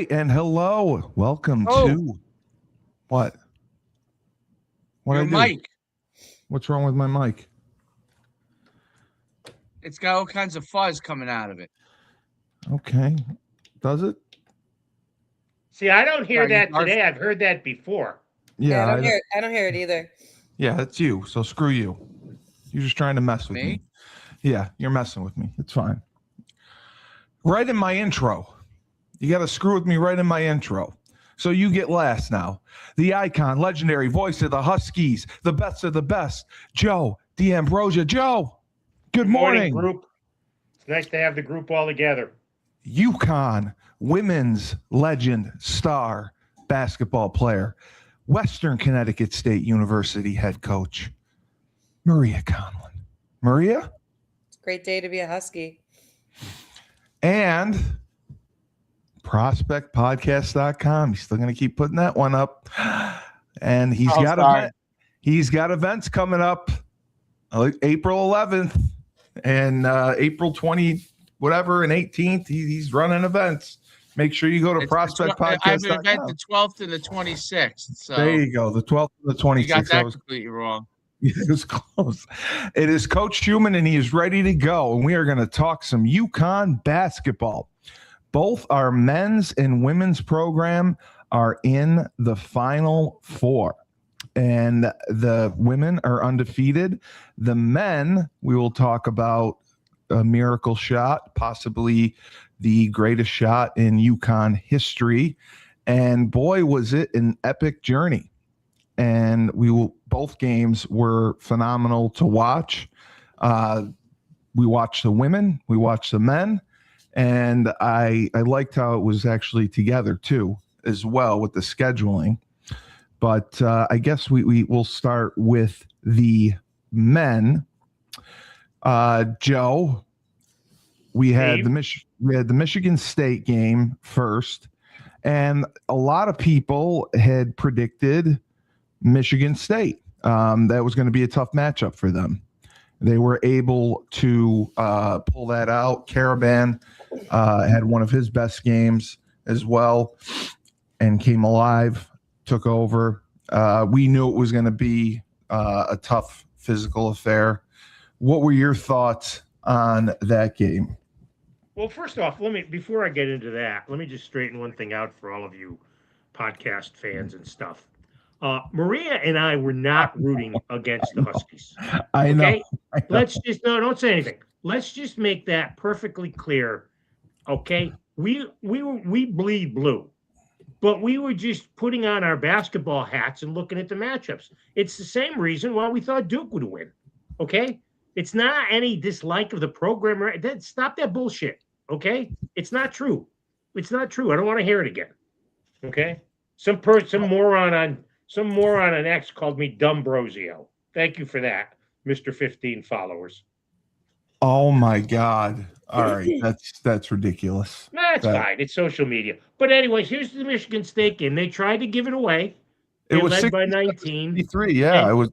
right, and hello. Welcome to what? Your mic. What's wrong with my mic? It's got all kinds of fuzz coming out of it. Okay. Does it? See, I don't hear that today. I've heard that before. Yeah, I don't hear it either. Yeah, that's you. So screw you. You're just trying to mess with me. Yeah, you're messing with me. It's fine. Right in my intro. You got to screw with me right in my intro. So you get last now. The icon, legendary voice of the Huskies, the best of the best, Joe D'Ambrosia. Joe, good morning. Group. It's nice to have the group all together. UCONN women's legend star basketball player, Western Connecticut State University head coach, Maria Conlon. Maria? It's a great day to be a Husky. And prospectpodcast.com. He's still going to keep putting that one up. And he's got events coming up April 11th and April 20 whatever and 18th. He's running events. Make sure you go to prospectpodcast.com. I have an event the 12th and the 26th. So there you go. The 12th and the 26th. You got that completely wrong. It was close. It is Coach Schumann, and he is ready to go. And we are going to talk some UConn basketball. Both our men's and women's program are in the Final Four. And the women are undefeated. The men, we will talk about a miracle shot, possibly the greatest shot in UConn history. And boy, was it an epic journey. And both games were phenomenal to watch. We watched the women, we watched the men, and I liked how it was actually together too, as well with the scheduling. But I guess we will start with the men. Joe, we had the Michigan State game first, and a lot of people had predicted Michigan State. That was going to be a tough matchup for them. They were able to pull that out. Caravan had one of his best games as well and came alive, took over. We knew it was going to be a tough physical affair. What were your thoughts on that game? Well, first off, before I get into that, let me just straighten one thing out for all of you podcast fans and stuff. Maria and I were not rooting against the Huskies. I know. Let's just don't say anything. Let's just make that perfectly clear. Okay, we bleed blue, but we were just putting on our basketball hats and looking at the matchups. It's the same reason why we thought Duke would win. Okay, it's not any dislike of the program. Stop that bullshit. Okay, it's not true. It's not true. I don't want to hear it again. Okay, some moron on X called me Dumbrosio. Thank you for that, Mr. 15 followers. Oh my God. All right. That's ridiculous. That's fine. It's social media. But anyways, here's the Michigan State game. They tried to give it away. They led by 19. 63. Yeah, it was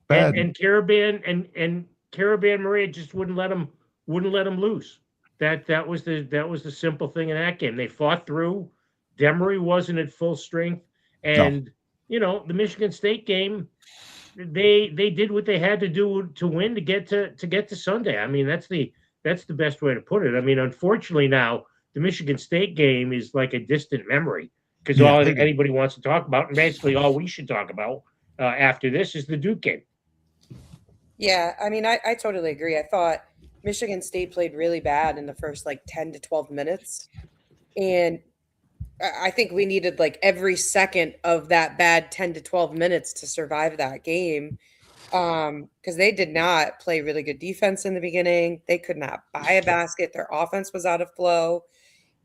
bad. And Caravan and Caravan Maria just wouldn't let them lose. That was the simple thing in that game. They fought through. Demery wasn't at full strength. And the Michigan State game, they did what they had to do to win to get to Sunday. I mean, that's the best way to put it. I mean, unfortunately now the Michigan State game is like a distant memory because all I think anybody wants to talk about, and basically all we should talk about after this is the Duke game. Yeah, I mean, I totally agree. I thought Michigan State played really bad in the first 10 to 12 minutes, and I think we needed every second of that bad 10 to 12 minutes to survive that game because they did not play really good defense in the beginning. They could not buy a basket. Their offense was out of flow.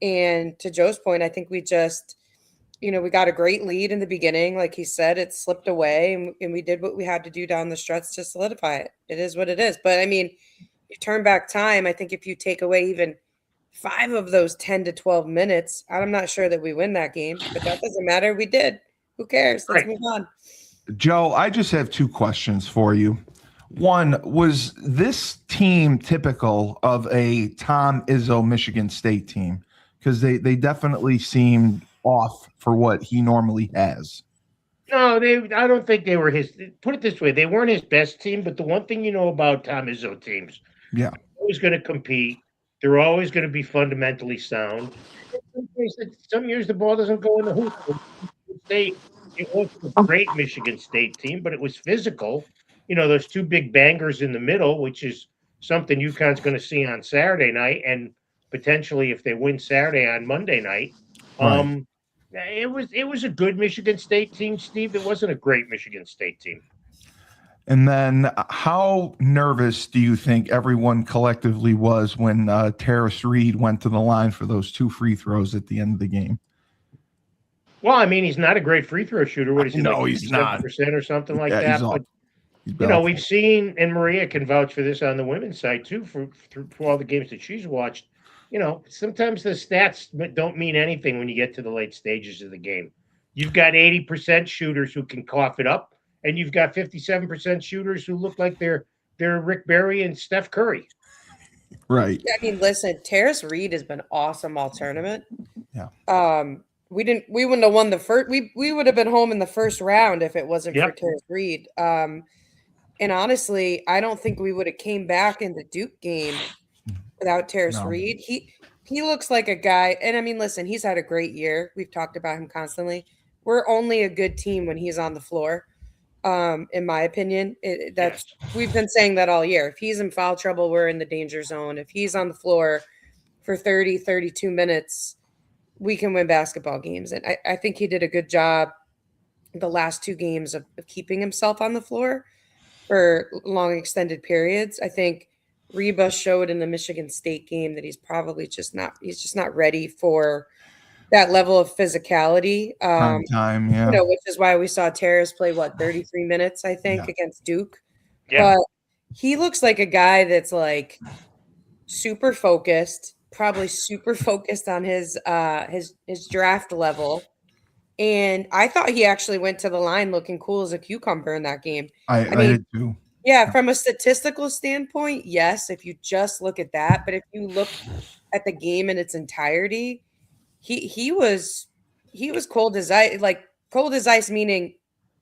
And to Joe's point, I think we just, we got a great lead in the beginning. Like he said, it slipped away and we did what we had to do down the stretch to solidify it. It is what it is. But I mean, you turn back time, I think if you take away even 5 of those 10 to 12 minutes, I'm not sure that we win that game, but that doesn't matter. We did. Who cares? Let's move on. Joe, I just have 2 questions for you. One, was this team typical of a Tom Izzo Michigan State team? Because they definitely seemed off for what he normally has. No, I don't think they were his. Put it this way, they weren't his best team. But the one thing you know about Tom Izzo teams, Yeah, they're always going to compete. They're always going to be fundamentally sound. Some years the ball doesn't go in the hoop. It wasn't a great Michigan State team, but it was physical. You know, those two big bangers in the middle, which is something UConn's going to see on Saturday night, and potentially if they win Saturday on Monday night. right. It was a good Michigan State team, Steve. It wasn't a great Michigan State team. And then, how nervous do you think everyone collectively was when Terrace Reed went to the line for those 2 free throws at the end of the game? Well, I mean, he's not a great free throw shooter. What is he? No, like he's not. % or something like Yeah, that. he's But he's you know, awful. we've seen, and Maria can vouch for this on the women's side too, for all the games that she's watched. You know, sometimes the stats don't mean anything when you get to the late stages of the game. You've got 80% shooters who can cough it up, and you've got 57% shooters who look like they're Rick Barry and Steph Curry. Right. I mean, listen, Terrace Reed has been awesome all tournament. Yeah. We wouldn't have won the first. We would have been home in the first round if it wasn't for Terrace Reed. And honestly, I don't think we would have came back in the Duke game without Terrace Reed. He looks like a guy, and I mean, listen, he's had a great year. We've talked about him constantly. We're only a good team when he's on the floor. In my opinion, we've been saying that all year. If he's in foul trouble, we're in the danger zone. If he's on the floor for 30, 32 minutes, we can win basketball games. And I think he did a good job the last 2 games of keeping himself on the floor for long extended periods. I think Reba showed in the Michigan State game that he's just not ready for that level of physicality. Time, yeah. You know, which is why we saw Terrace play 33 minutes, I think, against Duke. Yeah. But he looks like a guy that's like super focused, probably super focused on his draft level. And I thought he actually went to the line looking cool as a cucumber in that game. I mean, did too. Yeah, from a statistical standpoint, yes, if you just look at that. But if you look at the game in its entirety, he was cold as ice, like cold as ice, meaning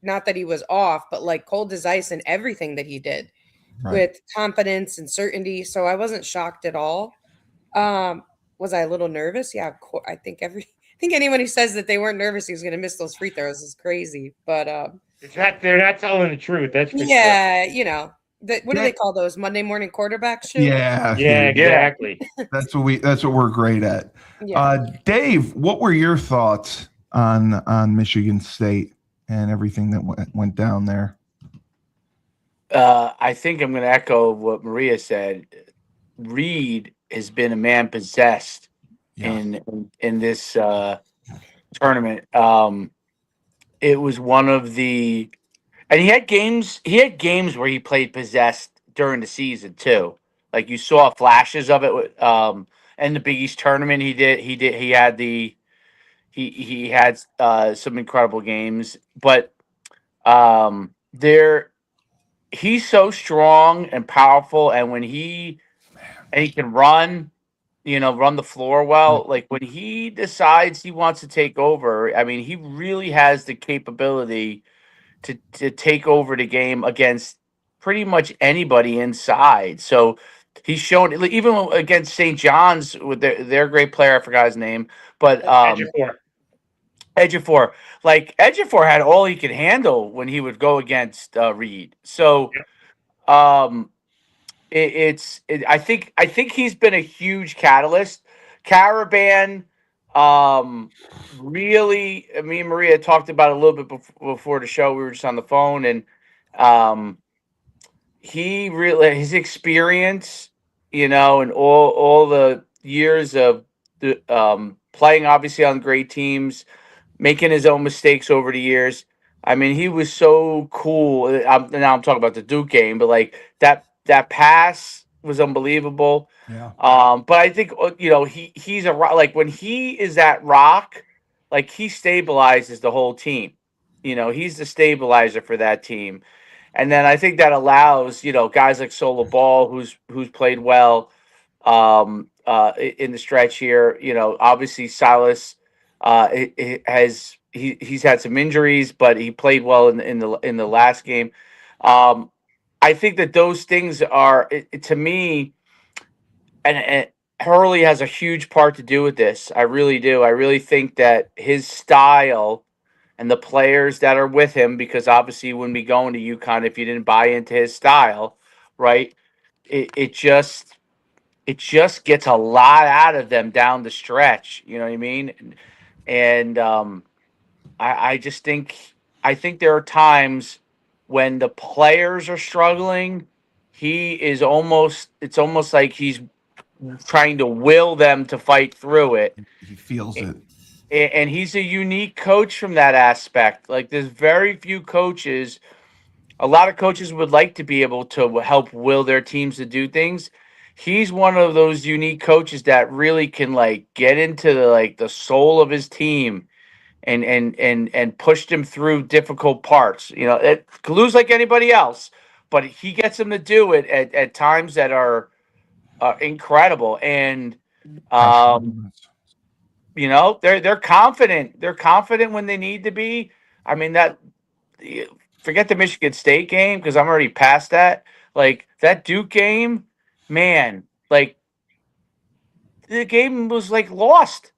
not that he was off, but like cold as ice in everything that he did with confidence and certainty. So I wasn't shocked at all. Was I a little nervous? Yeah, of course. I think anyone who says that they weren't nervous he was going to miss those free throws is crazy. But they're not telling the truth. That's for sure. You know, what do they call those Monday morning quarterback shows? Yeah, exactly. That's what we're great at. Yeah. Dave, what were your thoughts on Michigan State and everything that went down there? I think I'm going to echo what Maria said. Reed has been a man possessed in this tournament. It was one of the, and he had games where he played possessed during the season too. Like you saw flashes of it. In the Big East tournament, he had some incredible games, but he's so strong and powerful, and when he can run, run the floor well. Like when he decides he wants to take over, I mean, he really has the capability to take over the game against pretty much anybody inside. So he's shown, even against St. John's with their great player, I forgot his name, but Ejiofor. Like Ejiofor had all he could handle when he would go against Reed. So I think he's been a huge catalyst. Caravan, really, me and Maria talked about it a little bit before the show. We were just on the phone, and he really, his experience, and all the years of playing obviously on great teams, making his own mistakes over the years. I mean, he was so cool. Now I'm talking about the Duke game, but like that pass was unbelievable. Yeah. But I think he's a rock. Like when he is that rock, like he stabilizes the whole team. He's the stabilizer for that team, and then I think that allows guys like Sola Ball, who's played well in the stretch here. Obviously Silas He's had some injuries, but he played well in the last game. I think that those things are to me, and Hurley has a huge part to do with this. I really do. I really think that his style and the players that are with him, because obviously you wouldn't be going to UConn if you didn't buy into his style, right? It just gets a lot out of them down the stretch. You know what I mean? And I just think there are times when the players are struggling. It's almost like he's trying to will them to fight through it. He feels it. And he's a unique coach from that aspect. Like, there's very few coaches. A lot of coaches would like to be able to help will their teams to do things. He's one of those unique coaches that really can like get into the soul of his team and push them through difficult parts. You know, it could lose like anybody else, but he gets them to do it at times that are incredible. And you know, they're confident. They're confident when they need to be. I mean, forget the Michigan State game because I'm already past that. Like that Duke game, man, like the game was like lost.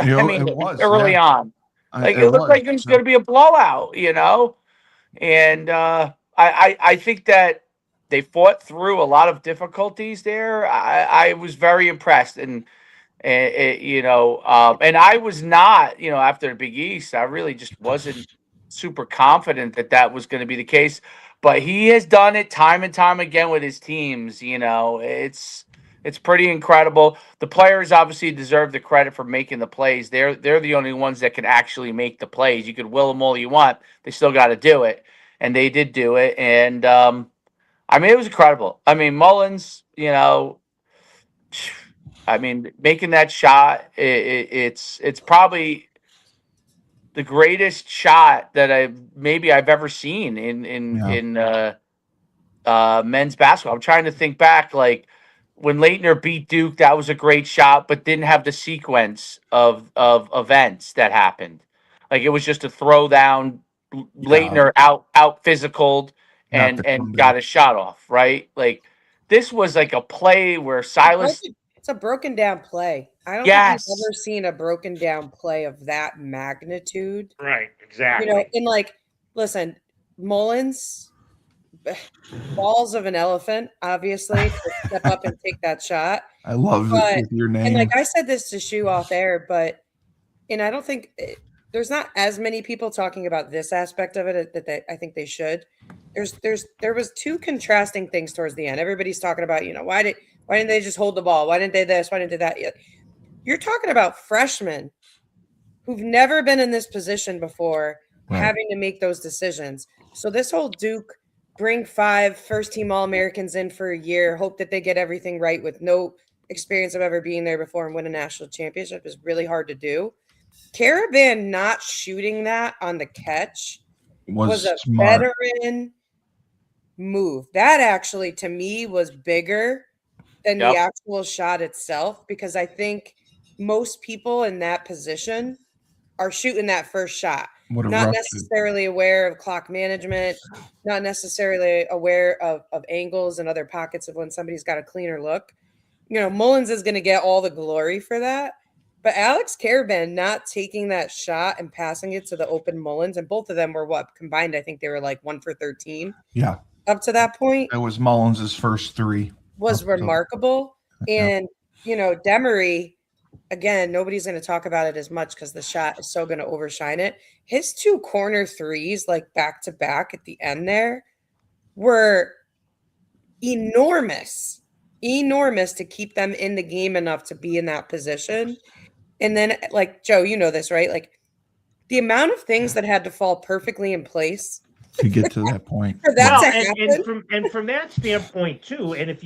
You know, I mean, it was early on. Like it looked like it was going to be a blowout, you know? And I think that they fought through a lot of difficulties there. I was very impressed. And you know, and I was not, you know, after the Big East, I really just wasn't super confident that was going to be the case. But he has done it time and time again with his teams. You know, it's pretty incredible. The players obviously deserve the credit for making the plays. They're the only ones that can actually make the plays. You could will them all you want. They still got to do it. And they did do it. And, I mean, it was incredible. I mean, Mullins, you know, I mean, making that shot, it's probably the greatest shot that I've ever seen in men's basketball. I'm trying to think back, like when Leitner beat Duke, that was a great shot, but didn't have the sequence of events that happened. Like it was just a throw down, Leitner out physicaled and got a shot off, right? Like this was like a play where Silas. It's a broken down play. I don't think I've ever seen a broken down play of that magnitude. Right, exactly. You know, and like, listen, Mullins, balls of an elephant, obviously, to step up and take that shot. I love it with your name. And like I said this to Shu off air, and I don't think there's not as many people talking about this aspect of it that I think they should. There was two contrasting things towards the end. Everybody's talking about, you know, why didn't they just hold the ball? Why didn't they this? Why didn't they that? You're talking about freshmen who've never been in this position before, having to make those decisions. So this whole Duke bring 5 first-team All-Americans in for a year, hope that they get everything right with no experience of ever being there before and win a national championship is really hard to do. Caravan not shooting that on the catch was a smart veteran move. That actually, to me, was bigger than the actual shot itself, because I think most people in that position are shooting that first shot, not necessarily aware of clock management, not necessarily aware of angles and other pockets of when somebody's got a cleaner look. You know, Mullins is going to get all the glory for that. But Alex Caravan not taking that shot and passing it to the open Mullins, and both of them were combined? I think they were like 1 for 13. Yeah. Up to that point. That was Mullins' first 3. Was remarkable. And, you know, Demery, again, nobody's going to talk about it as much because the shot is so going to overshine it. His 2 corner threes, like back to back at the end there, were enormous to keep them in the game enough to be in that position. And then, like, Joe, you know this, right? Like, the amount of things that had to fall perfectly in place to get to that point. For that to happen. And from that standpoint, too, and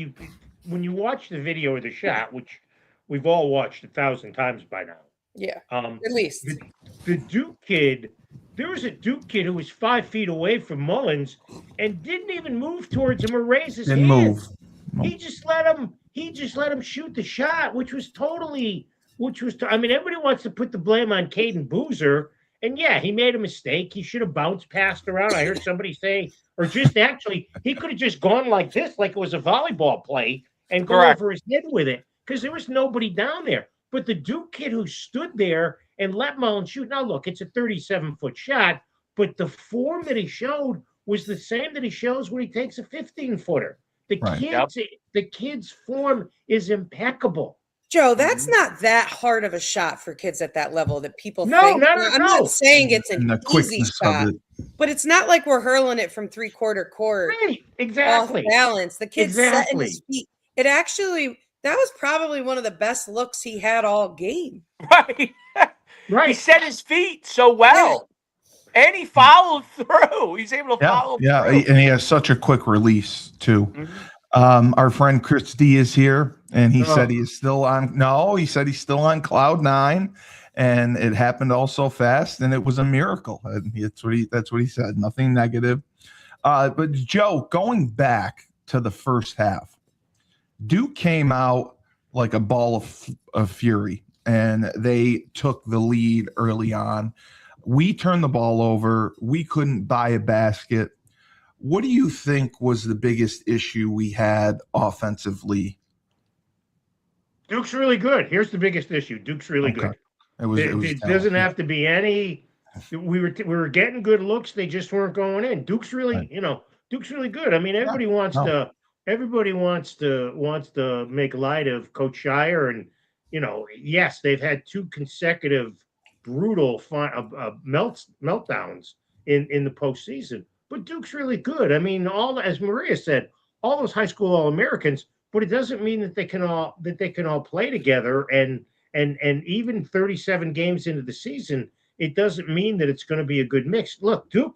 when you watch the video of the shot, which we've all watched 1,000 times by now. Yeah, at least. The Duke kid, there was a Duke kid who was 5 feet away from Mullins and didn't even move towards him or raise his hands. He just let him shoot the shot, which was totally I mean, everybody wants to put the blame on Caden Boozer. And yeah, he made a mistake. He should have bounced passed around. I heard somebody say, or just actually, he could have just gone like this, like it was a volleyball play, and go over his head with it because there was nobody down there. But the Duke kid who stood there and let Mullins shoot. Now, look, it's a 37-foot shot, but the form that he showed was the same that he shows when he takes a 15-footer. The kid's form is impeccable. Joe, that's not that hard of a shot for kids at that level that people think. I'm not saying it's an easy shot, but it's not like we're hurling it from three-quarter court. Right, exactly. Off balance. The kid's setting his feet. It actually, that was probably one of the best looks he had all game. Right. He set his feet so well. Yeah. And he followed through. He's able to follow through. Yeah, and he has such a quick release, too. Mm-hmm. Our friend Chris D is here, and he said he's still on. No, he said he's still on cloud 9, and it happened all so fast, and it was a miracle. That's what he said. Nothing negative. But Joe, going back to the first half, Duke came out like a ball of fury, and they took the lead early on. We turned the ball over. We couldn't buy a basket. What do you think was the biggest issue we had offensively? Duke's really good. Here's the biggest issue. Duke's really good. It doesn't have to be any. We were getting good looks. They just weren't going in. Duke's really, Duke's really good. I mean, everybody wants to make light of Coach Shire, and yes, they've had 2 consecutive brutal meltdowns in the postseason. But Duke's really good. I mean, as Maria said, all those high school All-Americans. But it doesn't mean that they can all play together. And even 37 games into the season, it doesn't mean that it's going to be a good mix. Look, Duke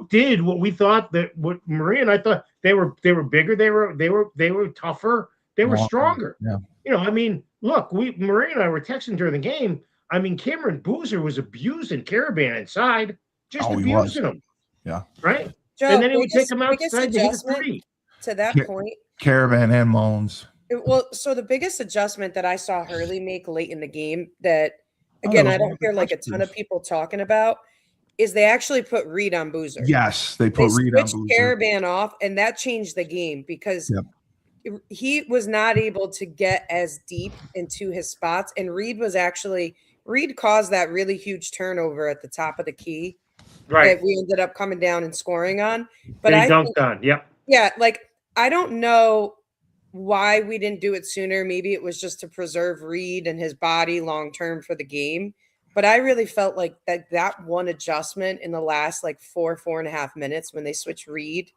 did what we thought what Maria and I thought. They were bigger. They were tougher. They were stronger. Yeah. I mean, look, Maria and I were texting during the game. I mean, Cameron Boozer was abusing Caravan inside, just abusing him. Yeah. Right. Joe, and then he would take him outside to hit a 3. To that point, Caravan and Mullins. So the biggest adjustment that I saw Hurley make late in the game that, again, I don't hear like a ton of people talking about, is they actually put Reed on Boozer. Yes, they put Reed on Boozer. Caravan off, and that changed the game because he was not able to get as deep into his spots, and Reed caused that really huge turnover at the top of the key. Right. That we ended up coming down and scoring on. But he dunked on. Yep. Yeah, I don't know why we didn't do it sooner. Maybe it was just to preserve Reed and his body long term for the game. But I really felt like that one adjustment in the last 4.5 minutes when they switched Reed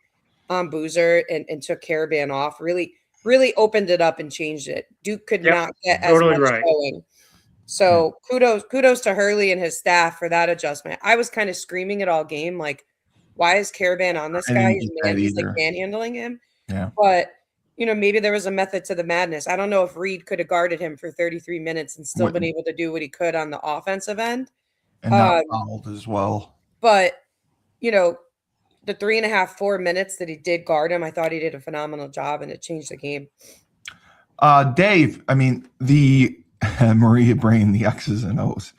on Boozer and took Caravan off really, really opened it up and changed it. Duke could not get as much going. So kudos to Hurley and his staff for that adjustment. I was kind of screaming it all game, why is Caravan on this guy? He's manhandling him. Yeah. But maybe there was a method to the madness. I don't know if Reed could have guarded him for 33 minutes and still been able to do what he could on the offensive end. And not fouled as well. But, the 3.5-4 minutes that he did guard him, I thought he did a phenomenal job, and it changed the game. Dave, I mean, the Maria Brain, the X's and O's.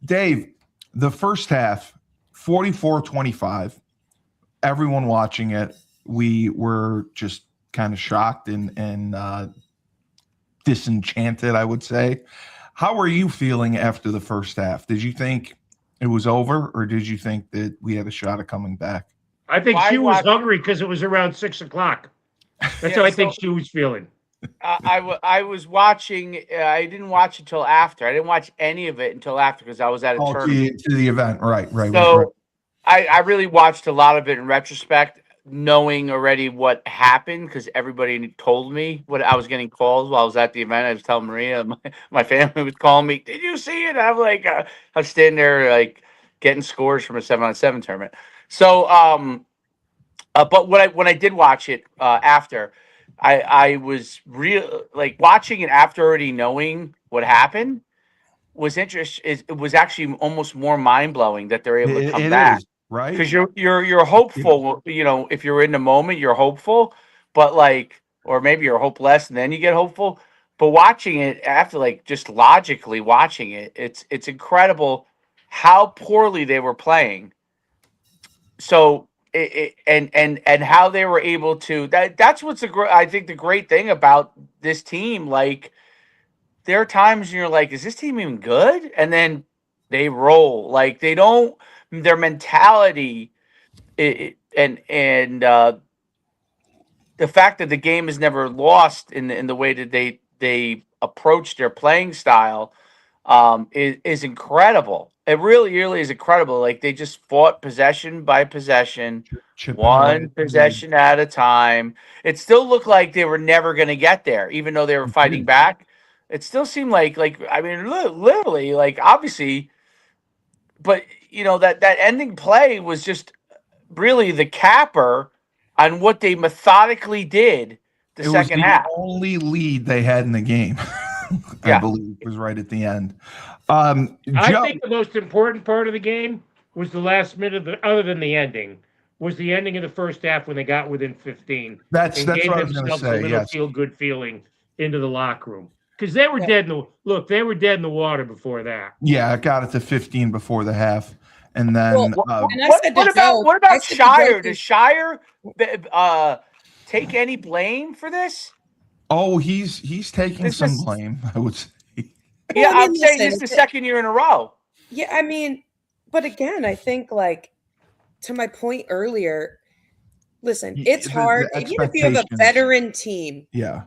Dave, the first half, 44-25. Everyone watching it, we were just kind of shocked and disenchanted, I would say. How were you feeling after the first half? Did you think it was over, or did you think that we had a shot of coming back? I think she was hungry because it was around 6 o'clock. That's how I think she was feeling. I was watching. I didn't watch until after. I didn't watch any of it until after because I was at a tournament. To the event, right. So I really watched a lot of it in retrospect, knowing already what happened because everybody told me what I was getting called while I was at the event. I was telling Maria, my family was calling me, "Did you see it?" I'm like, I was standing there getting scores from a 7-on-7 tournament. So, but when I did watch it after. I was watching it after already knowing what happened was interesting. It was actually almost more mind blowing that they're able to come back, right? Because you're hopeful. If you're in the moment, you're hopeful, but or maybe you're hopeless and then you get hopeful. But watching it after, like, just logically watching it, it's incredible how poorly they were playing. So and how they were able to that's what's I think the great thing about this team. Like, there are times you're like, is this team even good? And then they roll. Like, they don't, their mentality and the fact that the game is never lost in the way that they approach their playing style is incredible. It really, really is incredible. Like, they just fought possession by possession, Chipping away one at the lead. possession at a time. It still looked like they were never going to get there, even though they were fighting back. It still seemed like I mean, literally, like, obviously, but that ending play was just really the capper on what they methodically did the second half. Only lead they had in the game, I believe, was right at the end. I think the most important part of the game was the last minute, other than the ending, was the ending of the first half when they got within 15. That's gave what I was going to say. A little feel-good feeling into the locker room, because they were dead in the they were dead in the water before that. Yeah, it got it to 15 before the half, and then what about Shire? Does Shire take any blame for this? Oh, he's taking some blame, I would say. Yeah, I'm saying this is the second year in a row. Yeah, I mean, but again, I think, like, to my point earlier, listen, it's hard, even if you have a veteran team. Yeah.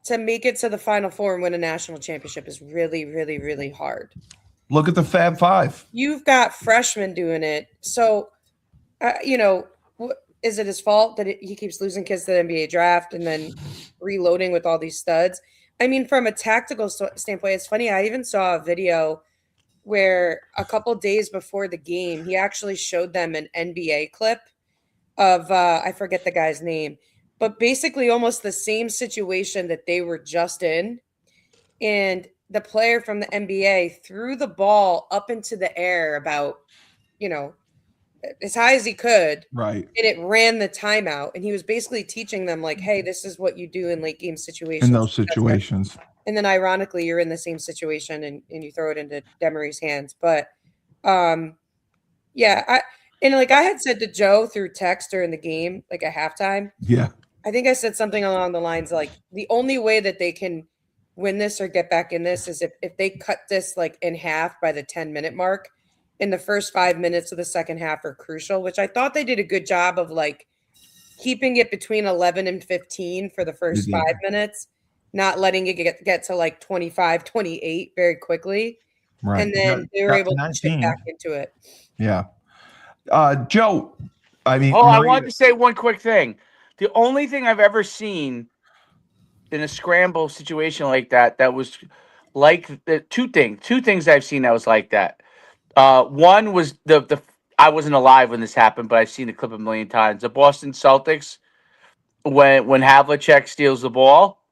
To make it to the Final Four and win a national championship is really, really, really hard. Look at the Fab Five. You've got freshmen doing it. So, is it his fault that he keeps losing kids to the NBA draft and then reloading with all these studs? I mean, from a tactical standpoint, it's funny. I even saw a video where a couple days before the game, he actually showed them an NBA clip of, I forget the guy's name, but basically almost the same situation that they were just in. And the player from the NBA threw the ball up into the air about, as high as he could. Right. And it ran the timeout. And he was basically teaching them, like, hey, this is what you do in late game situations. In those situations. And then ironically, you're in the same situation and you throw it into Demery's hands. But I had said to Joe through text during the game, like at halftime. Yeah. I think I said something along the lines like, the only way that they can win this or get back in this is if they cut this like in half by the 10-minute mark. In the first 5 minutes of the second half are crucial, which I thought they did a good job of, like, keeping it between 11 and 15 for the first 5 minutes, not letting it get to like 25, 28 very quickly. Right. And then they were able to chip back into it. Yeah. Joe, I mean, I wanted to say one quick thing. The only thing I've ever seen in a scramble situation like that was like two things I've seen that was like that. One was the I wasn't alive when this happened, but I've seen the clip a million times. The Boston Celtics, when Havlicek steals the ball,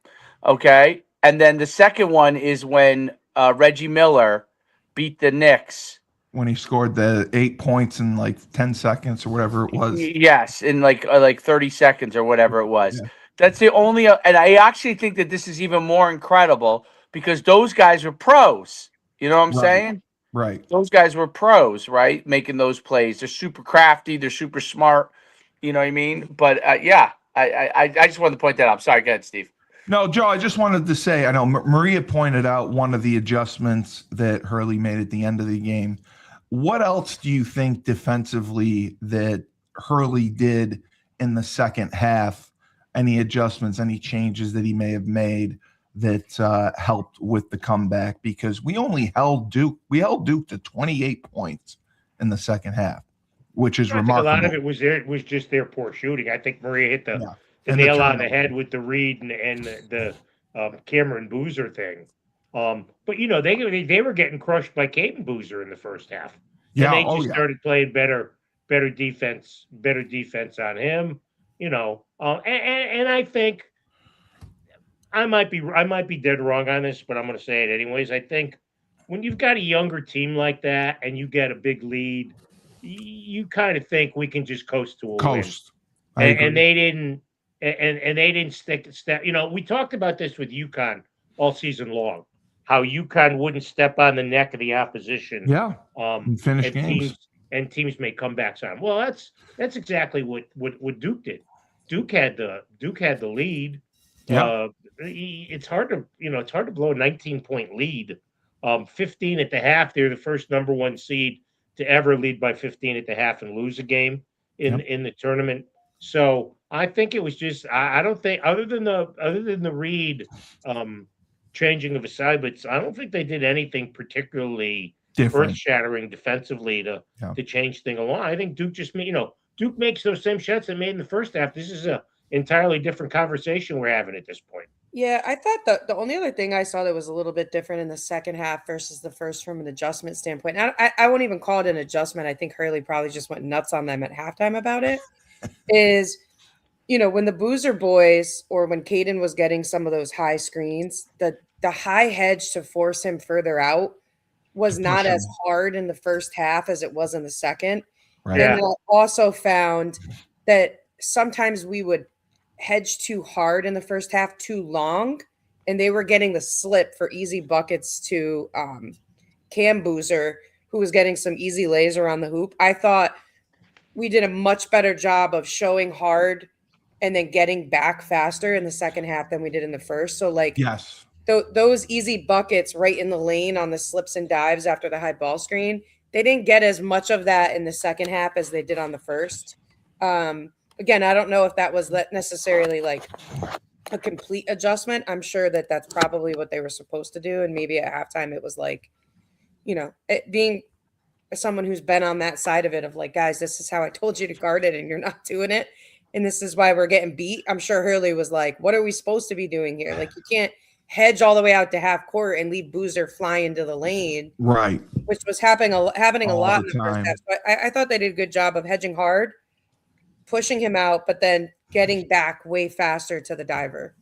okay, and then the second one is when Reggie Miller beat the Knicks when he scored the 8 points in like 10 seconds or whatever it was. Yes, in like 30 seconds or whatever it was. Yeah. That's the only, and I actually think that this is even more incredible because those guys were pros. You know what I'm saying? Right. Those guys were pros, right? Making those plays. They're super crafty. They're super smart. You know what I mean? But I just wanted to point that out. I'm sorry. Go ahead, Steve. No, Joe, I just wanted to say, I know Maria pointed out one of the adjustments that Hurley made at the end of the game. What else do you think defensively that Hurley did in the second half? Any adjustments, any changes that he may have made that helped with the comeback? Because we only held Duke. We held Duke to 28 points in the second half, which is remarkable. A lot of it was just their poor shooting. I think Maria hit the nail on the head with the Reed and the Cameron Boozer thing. But they were getting crushed by Caden Boozer in the first half. Yeah, and they just started playing better defense on him. And I think I might be dead wrong on this, but I'm going to say it anyways. I think when you've got a younger team like that and you get a big lead, you kind of think we can just coast to a win. And they didn't. And they didn't stick. We talked about this with UConn all season long. How UConn wouldn't step on the neck of the opposition. Yeah. And finish and games. teams make comebacks on 'em. Well, that's exactly what Duke did. Duke had the lead. Yeah. It's hard to blow a 19-point lead. 15 at the half. They're the first number 1 seed to ever lead by 15 at the half and lose a game in the tournament. So I think it was just I don't think other than the Reed changing of assignments, I don't think they did anything particularly Different. earth-shattering defensively to change things along. I think Duke just Duke makes those same shots they made in the first half. This is a entirely different conversation we're having at this point. Yeah, I thought the only other thing I saw that was a little bit different in the second half versus the first from an adjustment standpoint. I won't even call it an adjustment. I think Hurley probably just went nuts on them at halftime about it. Is when the Boozer boys or when Caden was getting some of those high screens, the high hedge to force him further out was not as hard in the first half as it was in the second. Right. And I also found that sometimes we would hedge too hard in the first half, too long, and they were getting the slip for easy buckets to Cam Boozer, who was getting some easy lays around the hoop. I thought we did a much better job of showing hard and then getting back faster in the second half than we did in the first. So, yes, those easy buckets right in the lane on the slips and dives after the high ball screen, they didn't get as much of that in the second half as they did on the first. Again, I don't know if that was necessarily a complete adjustment. I'm sure that that's probably what they were supposed to do. And maybe at halftime it was it being someone who's been on that side of it of guys, this is how I told you to guard it and you're not doing it. And this is why we're getting beat. I'm sure Hurley was like, what are we supposed to be doing here? You can't hedge all the way out to half court and leave Boozer fly into the lane. Right. Which was happening a lot in the time. first half. So I thought they did a good job of hedging hard, pushing him out, but then getting back way faster to the diver.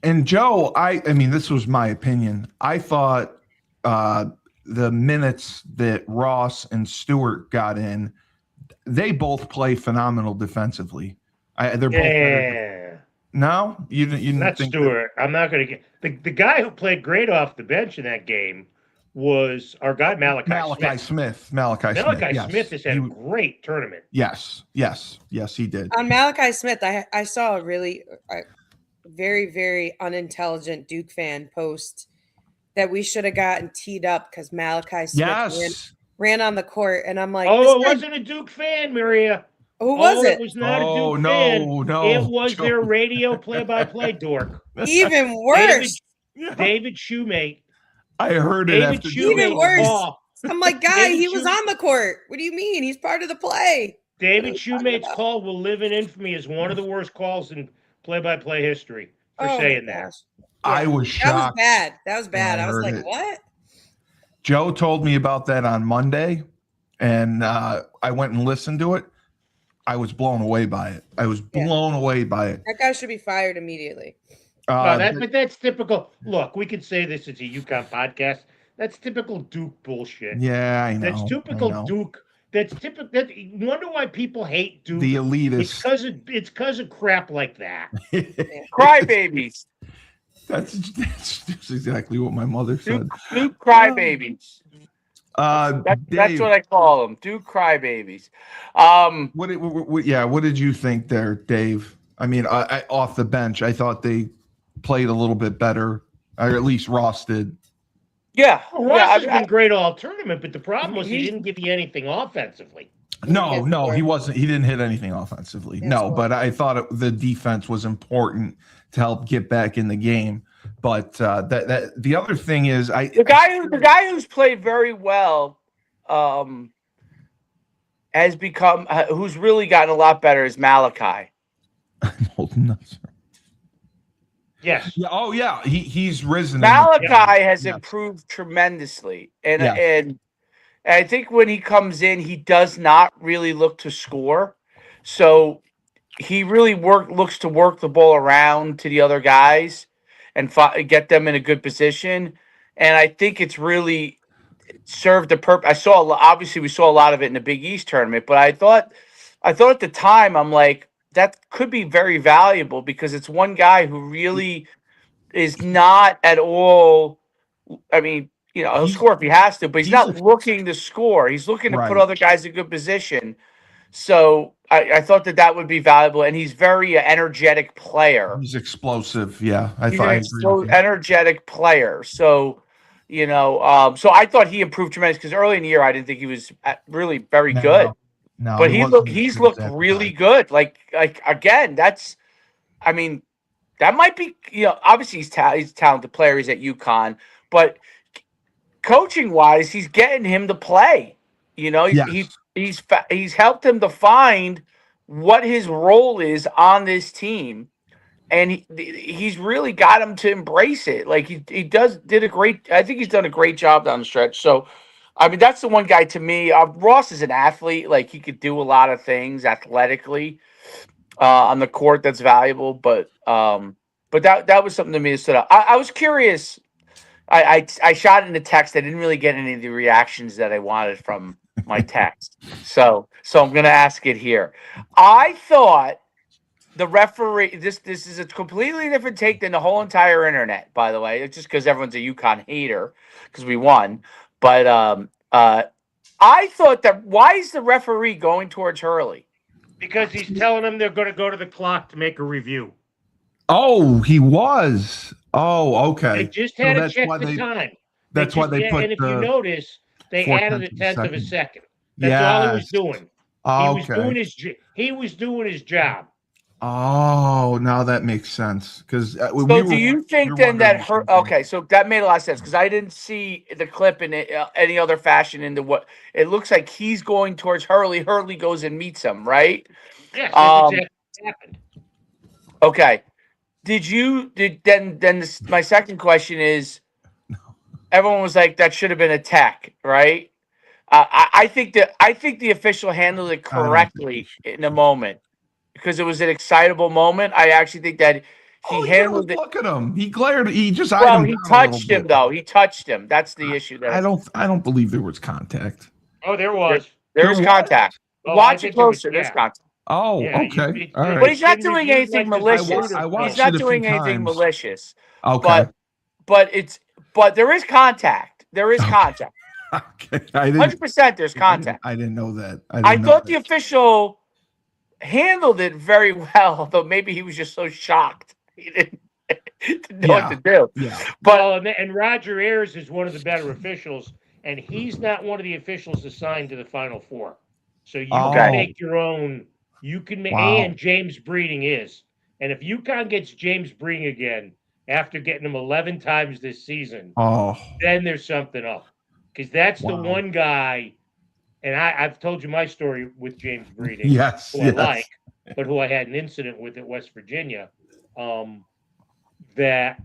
And Joe, I mean, this was my opinion. I thought the minutes that Ross and Stewart got in, they both play phenomenal defensively. They're both better. No, you didn't. Not think Stewart. I'm not going to get the guy who played great off the bench in that game was our guy Malachi Smith. Malachi Smith has had a great tournament. Yes, he did. On Malachi Smith, I saw a really very, very unintelligent Duke fan post that we should have gotten teed up because Malachi Smith ran on the court, and I'm like, it wasn't a Duke fan, Maria. Who was it? It was not a Duke fan. No. It was their radio play-by-play dork. Even worse. David Shoemate. I heard it after even worse. I'm like, he was on the court. What do you mean? He's part of the play. David Shoemate's call will live in infamy as one of the worst calls in play-by-play history for saying that. Yeah. I was shocked. That was bad. I was like, what? Joe told me about that on Monday, and I went and listened to it. I was blown away by it. That guy should be fired immediately. But that's typical. Look, we could say this is a UConn podcast. That's typical Duke bullshit. Yeah, I know. That's typical Duke. That's typical. You wonder why people hate Duke? The elitists. It's because of crap like that. Crybabies. That's exactly what my mother said. Duke crybabies. That's what I call them. Duke crybabies. What did you think there, Dave? I mean, I off the bench, I thought they played a little bit better, or at least Ross did. Yeah, Ross has been great all tournament, but the problem was he didn't give you anything offensively. No, he wasn't. He didn't hit anything offensively. But I thought the defense was important to help get back in the game. But that the other thing is, the guy who's played very well has become who's really gotten a lot better is Malachi. I'm holding up. Yes. Yeah. Oh, yeah. He's risen. Malachi has improved tremendously, and I think when he comes in, he does not really look to score, so he really looks to work the ball around to the other guys and get them in a good position. And I think it's really served the purpose. Obviously we saw a lot of it in the Big East tournament, but I thought at the time, I'm like, that could be very valuable because it's one guy who really is not at all. I mean, he'll score if he has to, but he's not looking to score. He's looking to put other guys in good position. So I thought that would be valuable, and he's very energetic player. He's explosive. Yeah, he's an energetic player. So, so I thought he improved tremendously because early in the year I didn't think he was really very good. No, but he's looked really good. Like again, that might be obviously he's a talented player. He's at UConn, but coaching wise, he's getting him to play. He's helped him to find what his role is on this team, and he's really got him to embrace it. Like I think he's done a great job down the stretch. So, I mean, that's the one guy to me. Ross is an athlete; like he could do a lot of things athletically on the court that's valuable. But that was something to me that stood out. I was curious. I shot in the text. I didn't really get any of the reactions that I wanted from my text. So I'm going to ask it here. I thought the referee, this is a completely different take than the whole entire internet, by the way. It's just because everyone's a UConn hater because we won. But I thought that why is the referee going towards Hurley? Because he's telling them they're going to go to the clock to make a review. Oh, he was. Oh, okay. They just had to check the time. That's why they put. And if you notice, they added a tenth of a second. That's all he was doing. He was doing his job. Oh, now that makes sense. Because do you think then that okay? So that made a lot of sense because I didn't see the clip in any other fashion into what it looks like. He's going towards Hurley. Hurley goes and meets him, right? Yes, that's exactly what happened. Okay. My second question is, everyone was like, that should have been a tech, right? I think the official handled it correctly in the moment because it was an excitable moment. I actually think that he handled it. Look at him. He glared. He just. He touched him though. He touched him. That's the issue. I don't believe there was contact. Oh, there was. There's contact. Watch it closer. There's contact. Oh, okay. All right. But he's not doing anything malicious. He's not doing anything malicious. Okay. But there is contact. There is contact. Okay. 100% there's contact. I didn't know that. I thought the official handled it very well, though maybe he was just so shocked. He didn't know what to do. Yeah. But and Roger Ayers is one of the better officials, and he's not one of the officials assigned to the Final Four. So you can make your own. You can make, and James Breeding is. And if UConn gets James Breeding again after getting him 11 times this season, then there's something up. Because that's the one guy, and I've told you my story with James Breeding, who I like, but who I had an incident with at West Virginia. That's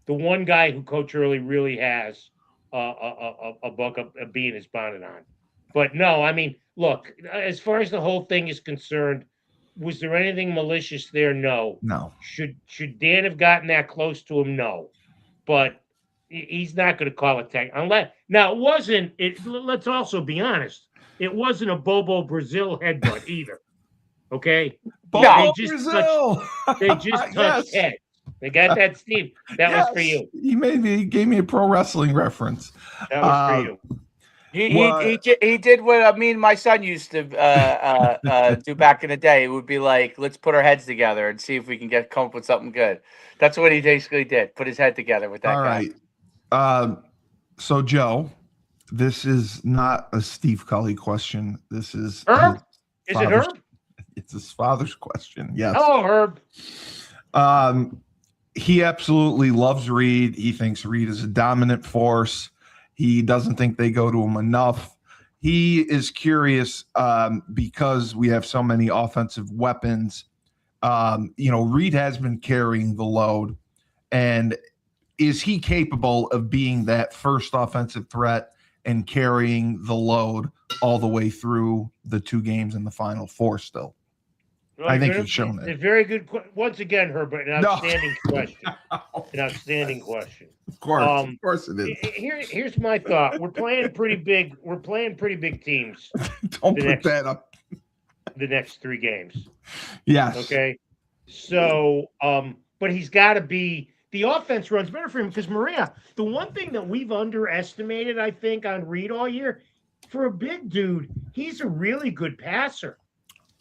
the one guy who Coach Hurley really has a buck of being his bonnet on. But no, I mean, look, as far as the whole thing is concerned, was there anything malicious there? No. No. Should Dan have gotten that close to him? No. But he's not going to call it tech. Now, it wasn't. Let's also be honest. It wasn't a Bobo Brazil headbutt either. Okay? Bobo Brazil. They just touched heads. They got that, Steve. That was for you. He gave me a pro wrestling reference. That was for you. He did what me and my son used to do back in the day. It would be like, let's put our heads together and see if we can come up with something good. That's what he basically did. Put his head together with that guy. All right. So, Joe, this is not a Steve Cully question. This is Herb. Is it Herb? It's his father's question. Yes. Hello, Herb. He absolutely loves Reed. He thinks Reed is a dominant force. He doesn't think they go to him enough. He is curious because we have so many offensive weapons. Reed has been carrying the load. And is he capable of being that first offensive threat and carrying the load all the way through the two games in the Final Four still? Well, I think he's shown it. A very good once again, Herbert. An outstanding question. An outstanding question. Of course it is. Here's my thought. We're playing pretty big. We're playing pretty big teams. Don't put that up. The next 3 games. Yes. Okay. So, but he's got to be. The offense runs better for him because Maria. The one thing that we've underestimated, I think, on Reed all year, for a big dude, he's a really good passer.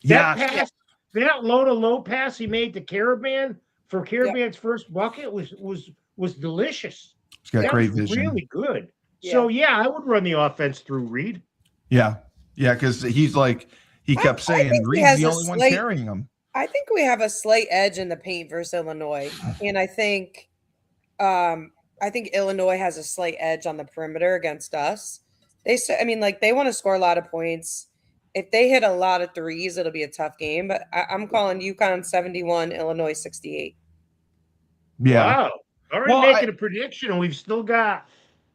That pass, that low pass he made to Caravan for Caravan's first bucket was delicious. He's got That great was vision. really good. Yeah. So yeah, I would run the offense through Reed. Yeah, because he's like he kept saying think he Reed's has the a only one slight- carrying him. I think we have a slight edge in the paint versus Illinois, and I think Illinois has a slight edge on the perimeter against us. They want to score a lot of points. If they hit a lot of threes, it'll be a tough game. But I'm calling UConn 71, Illinois 68. Yeah. Wow. Already making a prediction, and we've still got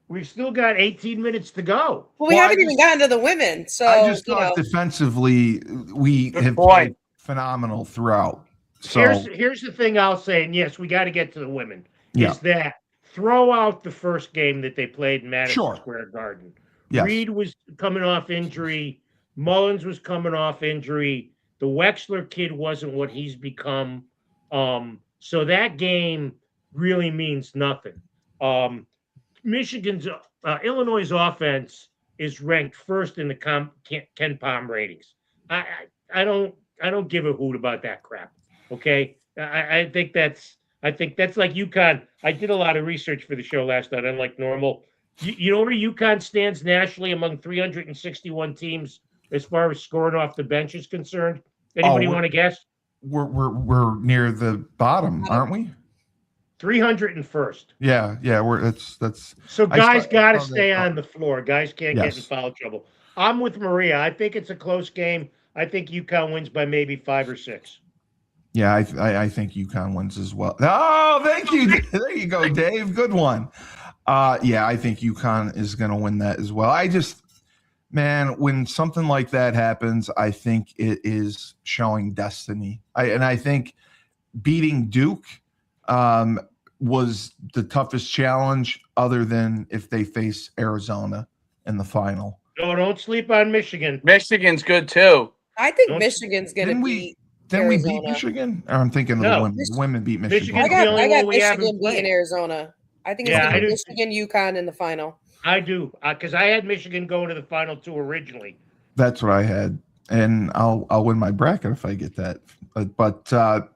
18 minutes to go. Well, we haven't even gotten to the women. So I just thought defensively we have played phenomenal throughout. So Here's the thing I'll say, and yes, we got to get to the women. Yeah. Is that throw out the first game that they played in Madison Square Garden. Yes. Reed was coming off injury. Mullins was coming off injury. The Wexler kid wasn't what he's become. So that game really means nothing. Illinois' offense is ranked first in the Ken Palm ratings. I don't give a hoot about that crap. Okay, I think that's like UConn. I did a lot of research for the show last night, unlike normal. You know where UConn stands nationally among 361 teams as far as scoring off the bench is concerned? Anybody want to guess? We're near the bottom, aren't we? 301st. Yeah. That's. So guys got to stay on the floor. Guys can't get in foul trouble. I'm with Maria. I think it's a close game. I think UConn wins by maybe 5 or 6. Yeah, I think UConn wins as well. Oh, thank you. There you go, Dave. Good one. Yeah, I think UConn is going to win that as well. When something like that happens, I think it is showing destiny. I think beating Duke was the toughest challenge other than if they face Arizona in the final. No, don't sleep on Michigan. Michigan's good too. I think Michigan's going to beat Didn't we Arizona. beat Michigan? Or I'm thinking of the women. The women beat Michigan. Michigan's I the only got one we haven't Michigan played. beating Arizona. I think it's going to be Michigan, UConn in the final. I do, because I had Michigan going to the final 2 originally. That's what I had, and I'll win my bracket if I get that.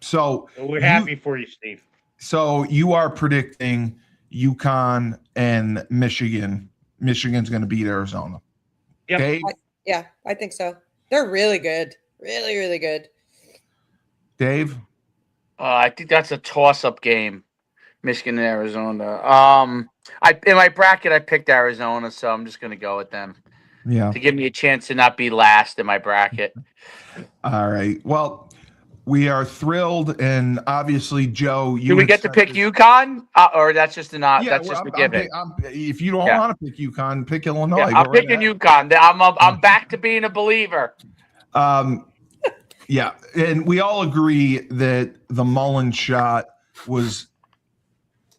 So we're happy for you, Steve. So you are predicting UConn and Michigan. Michigan's going to beat Arizona. Yep. Dave? I think so. They're really good. Really, really good. Dave? I think that's a toss-up game, Michigan and Arizona. In my bracket, I picked Arizona, so I'm just going to go with them. Yeah. To give me a chance to not be last in my bracket. All right. Well, we are thrilled, and obviously, Joe, do we get to pick UConn, or that's just a given? If you don't want to pick UConn, pick Illinois. Yeah, I'm picking UConn. I'm back to being a believer. Yeah, and we all agree that the Mullins shot was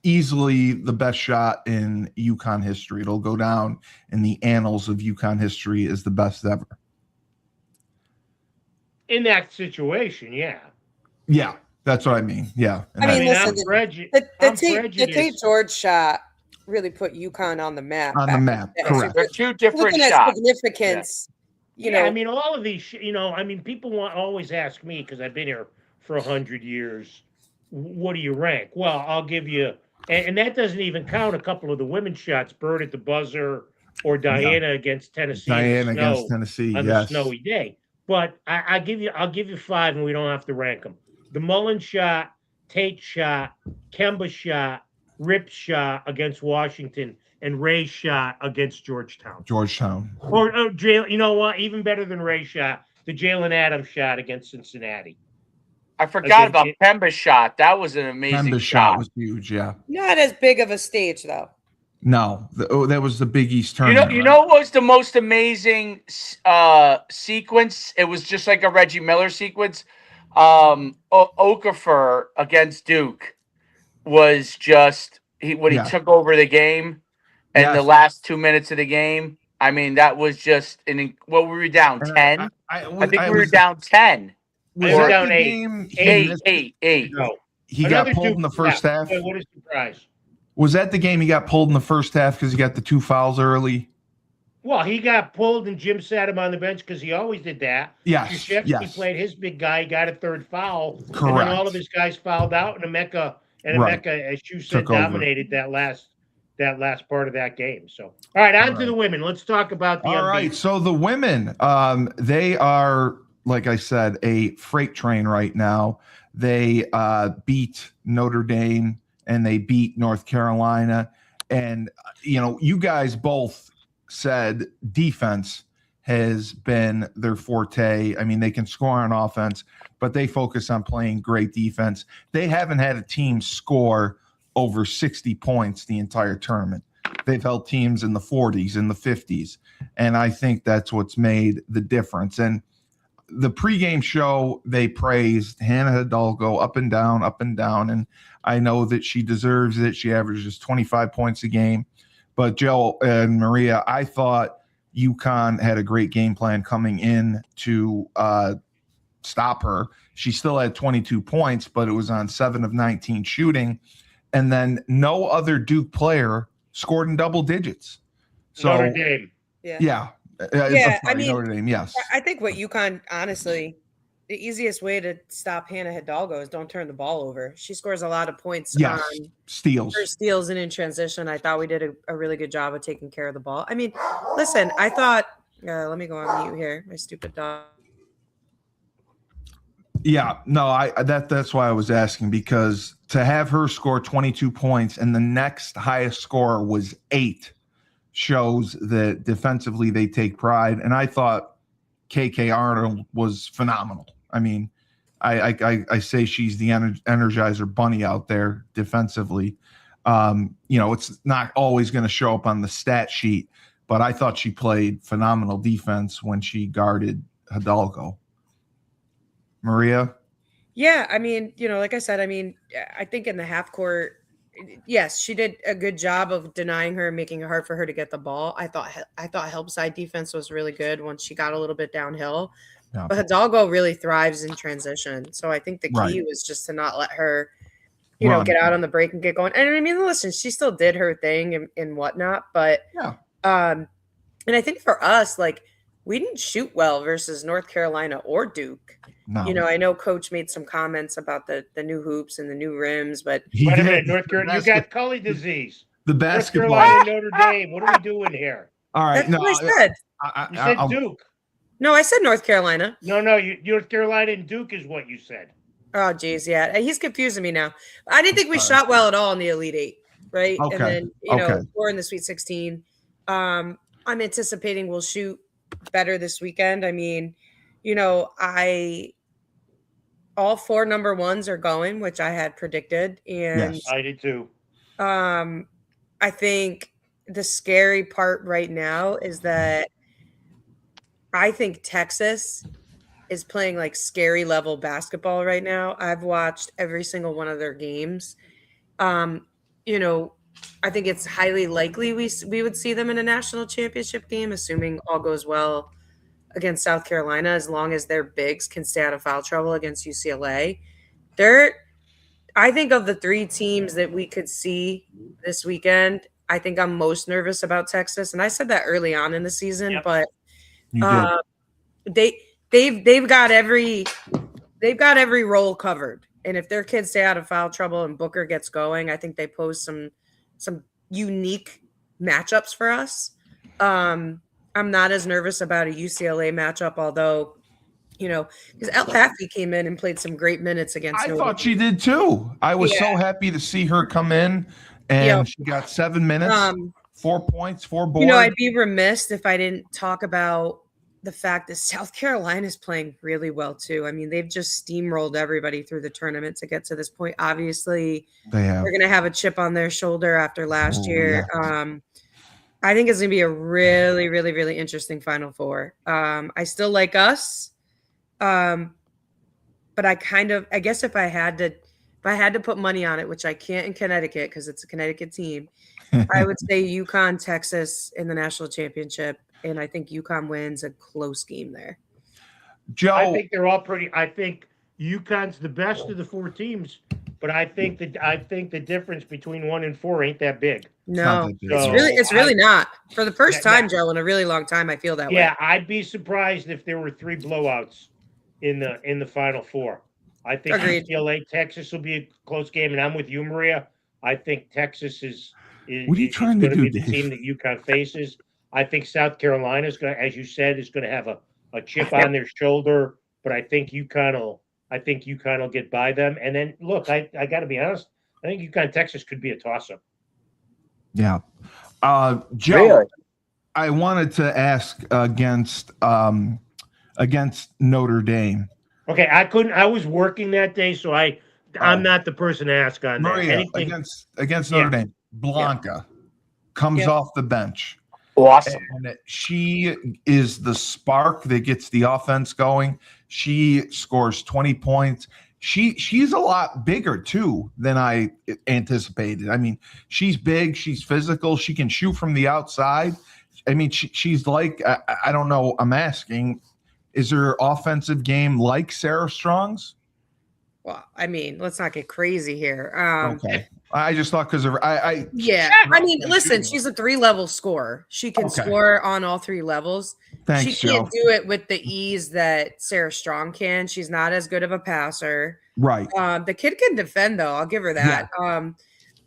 easily the best shot in UConn history. It'll go down in the annals of UConn history as the best ever. In that situation, yeah. Yeah, that's what I mean. Yeah. And listen, the Tate George shot really put UConn on the map. Correct. They're two different looking shots. At significance. Yeah. I mean, all of these, people always ask me, because I've been here for 100 years, what do you rank? Well, I'll give you, and that doesn't even count a couple of the women's shots, Bird at the buzzer or Diana against Tennessee. Against Tennessee, on the snowy day. But I'll give you 5, and we don't have to rank them. The Mullins shot, Tate shot, Kemba shot, Rip shot against Washington, and Ray's shot against Georgetown. Or you know what? Even better than Ray's shot, the Jalen Adams shot against Cincinnati. I forgot about Kemba's shot. That was an amazing Kemba's shot was huge, yeah. Not as big of a stage, though. No, that was the Big East tournament. You know what was the most amazing sequence? It was just like a Reggie Miller sequence. Okafor against Duke was just he took over the game and the last 2 minutes of the game. I mean, that was just were we down 10? I think we were down 10. Was They were that down the eight. game? Eight. No. He got Another pulled Duke in the first half. Boy, what a surprise. Was that the game he got pulled in the first half because he got the 2 fouls early? Well, he got pulled and Jim sat him on the bench because he always did that. Yes. Krzyzewski Yes. played his big guy, got a third foul. Correct. And then all of his guys fouled out, and Emeka, as you said, Took over. dominated that last part of that game. So, all right, on to the women. Let's talk about the All right. unbeaten. So the women, they are, like I said, a freight train right now. They beat Notre Dame and they beat North Carolina. And, you guys both said defense has been their forte. I mean, they can score on offense, but they focus on playing great defense. They haven't had a team score over 60 points the entire tournament. They've held teams in the 40s, in the 50s. And I think that's what's made the difference. And the pregame show, they praised Hannah Hidalgo up and down. And I know that she deserves it. She averages 25 points a game. But Joe and Maria, I thought UConn had a great game plan coming in to stop her. She still had 22 points, but it was on 7 of 19 shooting. And then no other Duke player scored in double digits. So Notre Dame. Yeah. I mean, Notre Dame, yes. I think what UConn, honestly, the easiest way to stop Hannah Hidalgo is don't turn the ball over. She scores a lot of points Yes. on Steals. her steals and in transition. I thought we did a really good job of taking care of the ball. I mean, listen, I thought, let me go on mute here. My stupid dog. Yeah, no, that's why I was asking, because to have her score 22 points and the next highest score was 8 shows that defensively they take pride. And I thought KK Arnold was phenomenal. I mean, I say she's the Energizer bunny out there defensively. It's not always going to show up on the stat sheet, but I thought she played phenomenal defense when she guarded Hidalgo. Maria? Yeah, I mean, like I said, I think in the half court, yes, she did a good job of denying her and making it hard for her to get the ball. I thought help side defense was really good once she got a little bit downhill. Yeah. But Hidalgo really thrives in transition. So I think the key was just to not let her, get out on the break and get going. And I mean, listen, she still did her thing and whatnot. But and I think for us, like, we didn't shoot well versus North Carolina or Duke. No. I know Coach made some comments about the new hoops and the new rims, but wait a minute, North Carolina, you got Cully disease. The basketball. North Carolina, Notre Dame. What are we doing here? All right, that's what I said. You said Duke. No, I said North Carolina. No, North Carolina and Duke is what you said. Oh, geez, yeah, he's confusing me now. I didn't think we shot well at all in the Elite Eight, right? Okay. And then we're in the Sweet 16. I'm anticipating we'll shoot better this weekend. I mean, all 4 number ones are going, which I had predicted. And yes, I did too. I think the scary part right now is that I think Texas is playing like scary level basketball right now. I've watched every single one of their games. I think it's highly likely we would see them in a national championship game, assuming all goes well against South Carolina, as long as their bigs can stay out of foul trouble against UCLA. I think of the 3 teams that we could see this weekend, I think I'm most nervous about Texas. And I said that early on in the season, but they've got every role covered. And if their kids stay out of foul trouble and Booker gets going, I think they pose some unique matchups for us. I'm not as nervous about a UCLA matchup, although, because El Haffey came in and played some great minutes against. I thought she did too. I was so happy to see her come in, and she got 7 minutes, 4 points, 4 boards. I'd be remiss if I didn't talk about the fact that South Carolina is playing really well too. I mean, they've just steamrolled everybody through the tournament to get to this point. Obviously, they're going to have a chip on their shoulder after last year. Yeah. I think it's going to be a really, really, really interesting Final Four. I still like us, but I guess if I had to put money on it, which I can't in Connecticut because it's a Connecticut team, I would say UConn, Texas in the national championship, and I think UConn wins a close game there. Joe, I think they're all pretty. I think UConn's the best of the 4 teams, but I think the difference between 1 and 4 ain't that big. No, big. it's really not. For the first Yeah, time, Joe, in a really long time, I feel that way. Yeah, I'd be surprised if there were 3 blowouts in the Final Four. I think Agreed. UCLA Texas will be a close game, and I'm with you, Maria. I think Texas is What are you trying to going to do, be the Dave? team that UConn faces. I think South Carolina is going to, as you said, is going to have a chip on their shoulder, but I think UConn will get by them. And then look, I got to be honest, I think UConn Texas could be a toss-up. Yeah. Joe, Really? I wanted to ask against Notre Dame. Okay, I was working that day, so I'm not the person to ask on that. Maria, Anything against Notre Dame. Blanca comes off the bench. Awesome. And she is the spark that gets the offense going. She scores 20 points. She's a lot bigger too than I anticipated. I mean, she's big, she's physical, she can shoot from the outside. I mean, she's like, I don't know, I'm asking, is her offensive game like Sarah Strong's? Well, I mean, let's not get crazy here. Okay. I just thought because of Yeah. I mean, listen, she's a 3-level scorer. She can score on all 3 levels. Thanks, she can't Joe. do it with the ease that Sarah Strong can. She's not as good of a passer. Right. The kid can defend, though. I'll give her that. Yeah.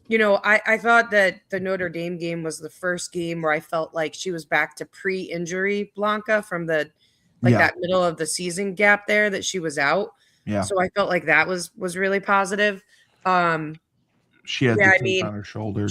You know, I thought that the Notre Dame game was the first game where I felt like she was back to pre-injury Blanca from that middle of the season gap there that she was out. Yeah. So I felt like that was really positive. She had the tape on her shoulder.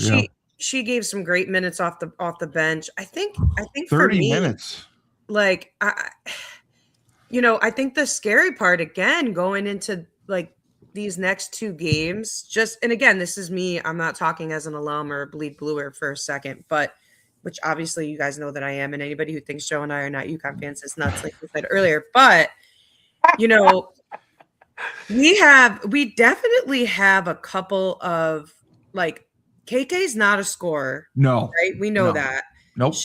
She gave some great minutes off the bench. I think 30 for me, minutes. Like I think the scary part again going into like these next 2 games, and again, this is me. I'm not talking as an alum or a bleed bluer for a second, but which obviously you guys know that I am, and anybody who thinks Joe and I are not UConn fans is nuts, like we said earlier. But we definitely have a couple of like KK's not a scorer. No. Right? We know that. Nope.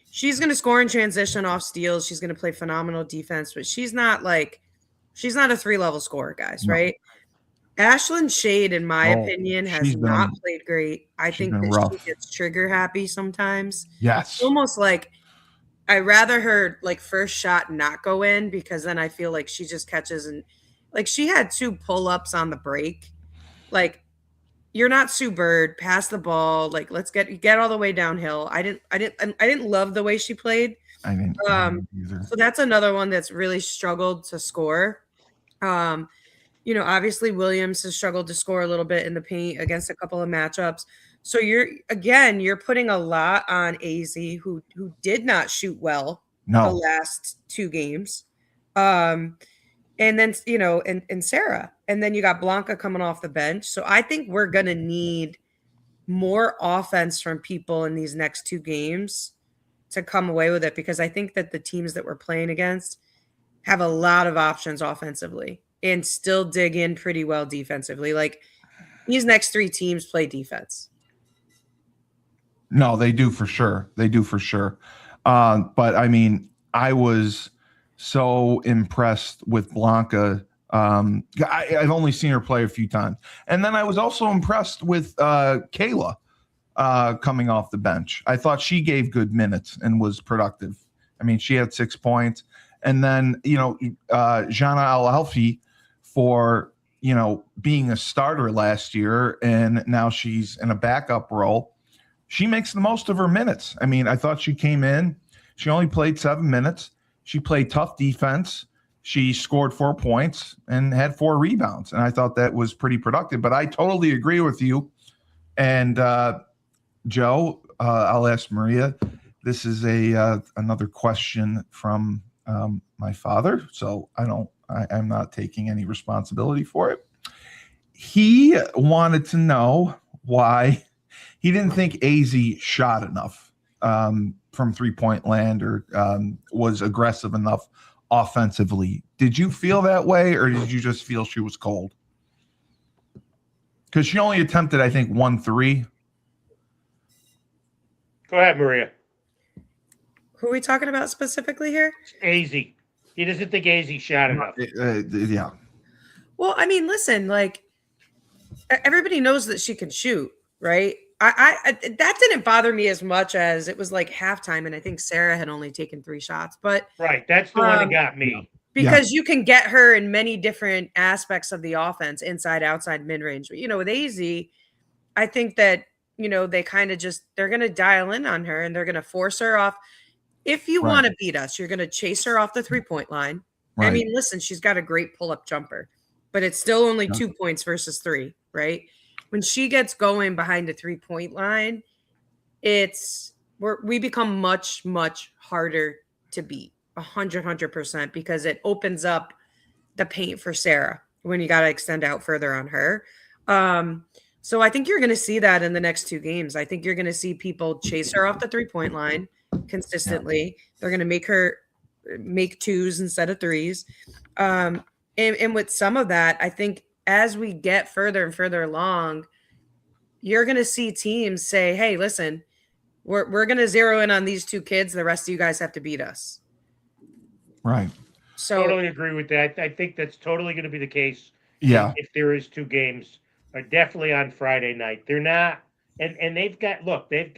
She's going to score in transition off steals. She's going to play phenomenal defense, but she's not a 3-level scorer, guys, right? Ashlyn Shade, in my opinion, has not played great. I think that she gets trigger happy sometimes. Yes. It's almost like I'd rather her like first shot not go in, because then I feel like she just catches, and like she had 2 pull-ups on the break. Like, you're not Sue Bird, pass the ball. Like, let's get all the way downhill. I didn't love the way she played. I didn't either. So that's another one that's really struggled to score. Obviously Williams has struggled to score a little bit in the paint against a couple of matchups. So you're putting a lot on AZ, who did not shoot well the last 2 games. And then, and Sarah. And then you got Blanca coming off the bench. So I think we're going to need more offense from people in these next 2 games to come away with it, because I think that the teams that we're playing against have a lot of options offensively and still dig in pretty well defensively. Like, these next 3 teams play defense. No, they do for sure. But I mean, I was so impressed with Blanca. I've only seen her play a few times. And then I was also impressed with Kayla coming off the bench. I thought she gave good minutes and was productive. I mean, she had 6 points. And then, Jana Al-Alfi for, being a starter last year, and now she's in a backup role. She makes the most of her minutes. I mean, I thought she came in. She only played 7 minutes. She played tough defense. She scored 4 points and had 4 rebounds. And I thought that was pretty productive. But I totally agree with you. And Joe, I'll ask Maria. This is another question from my father. So I'm not taking any responsibility for it. He wanted to know why he didn't think AZ shot enough from 3-point land or was aggressive enough offensively. Did you feel that way, or did you just feel she was cold? Because she only attempted, I think, 1 3. Go ahead, Maria. Who are we talking about specifically here? AZ. He doesn't think AZ shot enough. Yeah. Well, I mean, listen, like everybody knows that she can shoot, right? I that didn't bother me as much as it was like halftime, and I think Sarah had only taken 3 shots, but Right, that's the one that got me. because you can get her in many different aspects of the offense, inside, outside, mid range. But with AZ, I think that they kind of they're going to dial in on her and they're going to force her off. If you want to beat us, you're going to chase her off the 3-point line. Right. I mean, listen, she's got a great pull-up jumper, but it's still only 2 points versus 3, right? When she gets going behind the 3-point line, we become much, much harder to beat, 100%, because it opens up the paint for Sarah when you got to extend out further on her. So I think you're going to see that in the next 2 games. I think you're going to see people chase her off the 3-point line consistently. Yeah. They're going to make her make 2s instead of 3s. And with some of that, I think as we get further and further along, you're going to see teams say, hey, listen, we're going to zero in on these 2 kids. The rest of you guys have to beat us. Right. So totally agree with that. I think that's totally going to be the case. Yeah. If there is 2 games, are definitely on Friday night. They're not, and they've got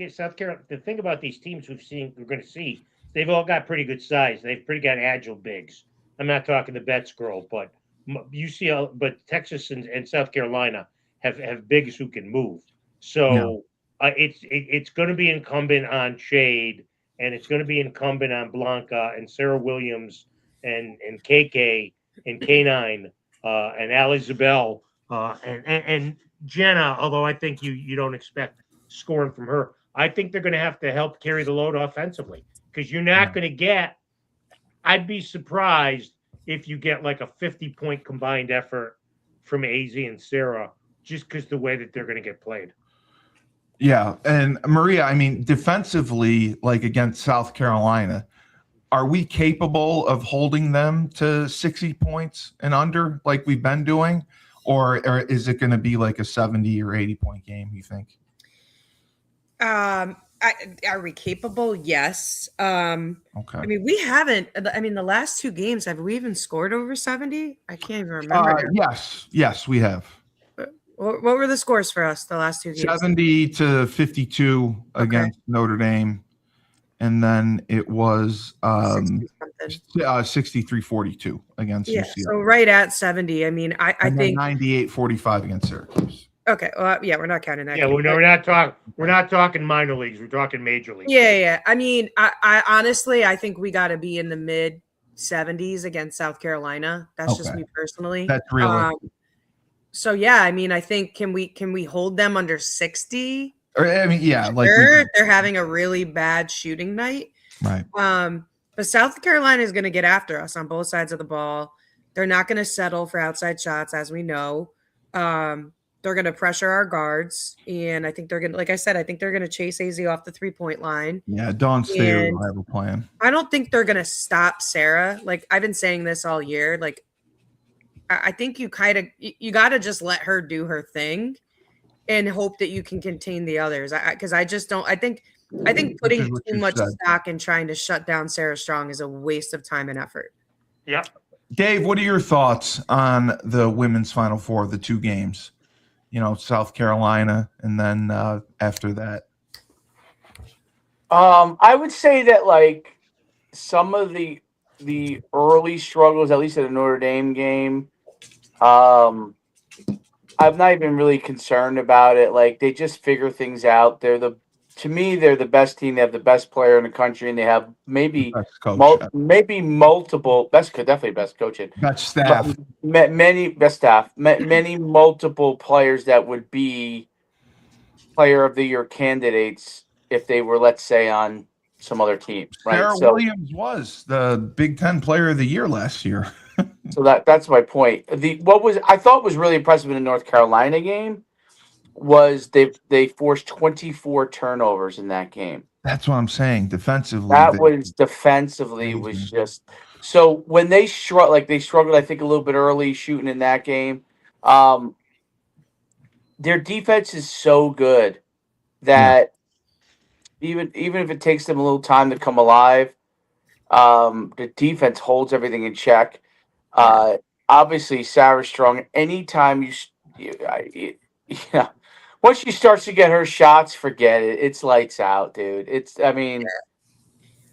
South Carolina. The thing about these teams we're going to see, they've all got pretty good size. They've pretty got agile bigs. I'm not talking the Betts girl, but but Texas and South Carolina have bigs who can move. So it's going to be incumbent on Shade, and it's going to be incumbent on Blanca and Sarah Williams and KK and K9 and Ali Zabel and Jenna. Although I think you don't expect scoring from her, I think they're going to have to help carry the load offensively, because you're not going to get. I'd be surprised if you get like a 50-point combined effort from AZ and Sarah, just because the way that they're going to get played. Yeah. And Maria, I mean, defensively, like against South Carolina, are we capable of holding them to 60 points and under like we've been doing? Or is it going to be like a 70 or 80-point game, you think? Are we capable? Yes. Okay. I mean, we haven't. I mean, the last 2 games, have we even scored over 70? I can't even remember. Yes, we have. What were the scores for us the last 2 games? 70 to 52 against Notre Dame, and then it was 63-42 against UCLA. So right at 70. I mean, I think 98-45 against Syracuse. Okay. Well, we're not counting that. Yeah, we're not talking minor leagues. We're talking major leagues. Yeah. I mean, I honestly, I think we got to be in the mid 70s against South Carolina. That's just me personally. That's realistic. So yeah, I mean, I think can we hold them under 60? I mean, yeah, like they're having a really bad shooting night. Right. But South Carolina is going to get after us on both sides of the ball. They're not going to settle for outside shots, as we know. They're going to pressure our guards, and I think they're going to, like I said, I think they're going to chase AZ off the 3-point line. Yeah, Dawn Staley will have a plan. I don't think they're going to stop Sarah. Like, I've been saying this all year. Like, I think you got to just let her do her thing and hope that you can contain the others. Because I just don't. I think putting too much stock in trying to shut down Sarah Strong is a waste of time and effort. Yeah. Dave, what are your thoughts on the women's Final Four, the 2 games? South Carolina, and then after that? I would say that like some of the early struggles, at least at the Notre Dame game, I'm not even really concerned about it. Like, they just figure things out. To me, they're the best team. They have the best player in the country, and they have maybe multiple definitely best coaching, best staff, many best staff, many multiple players that would be player of the year candidates if they were, let's say, on some other team. Right? Sarah Williams was the Big Ten Player of the Year last year. So that's my point. What I thought was really impressive in the North Carolina game was they forced 24 turnovers in that game. That's what I'm saying. Defensively, was just so when they struggled, I think, a little bit early shooting in that game. Their defense is so good that even if it takes them a little time to come alive, The defense holds everything in check. Obviously, Sarah Strong. Anytime once she starts to get her shots, forget it. It's lights out, dude. It's lights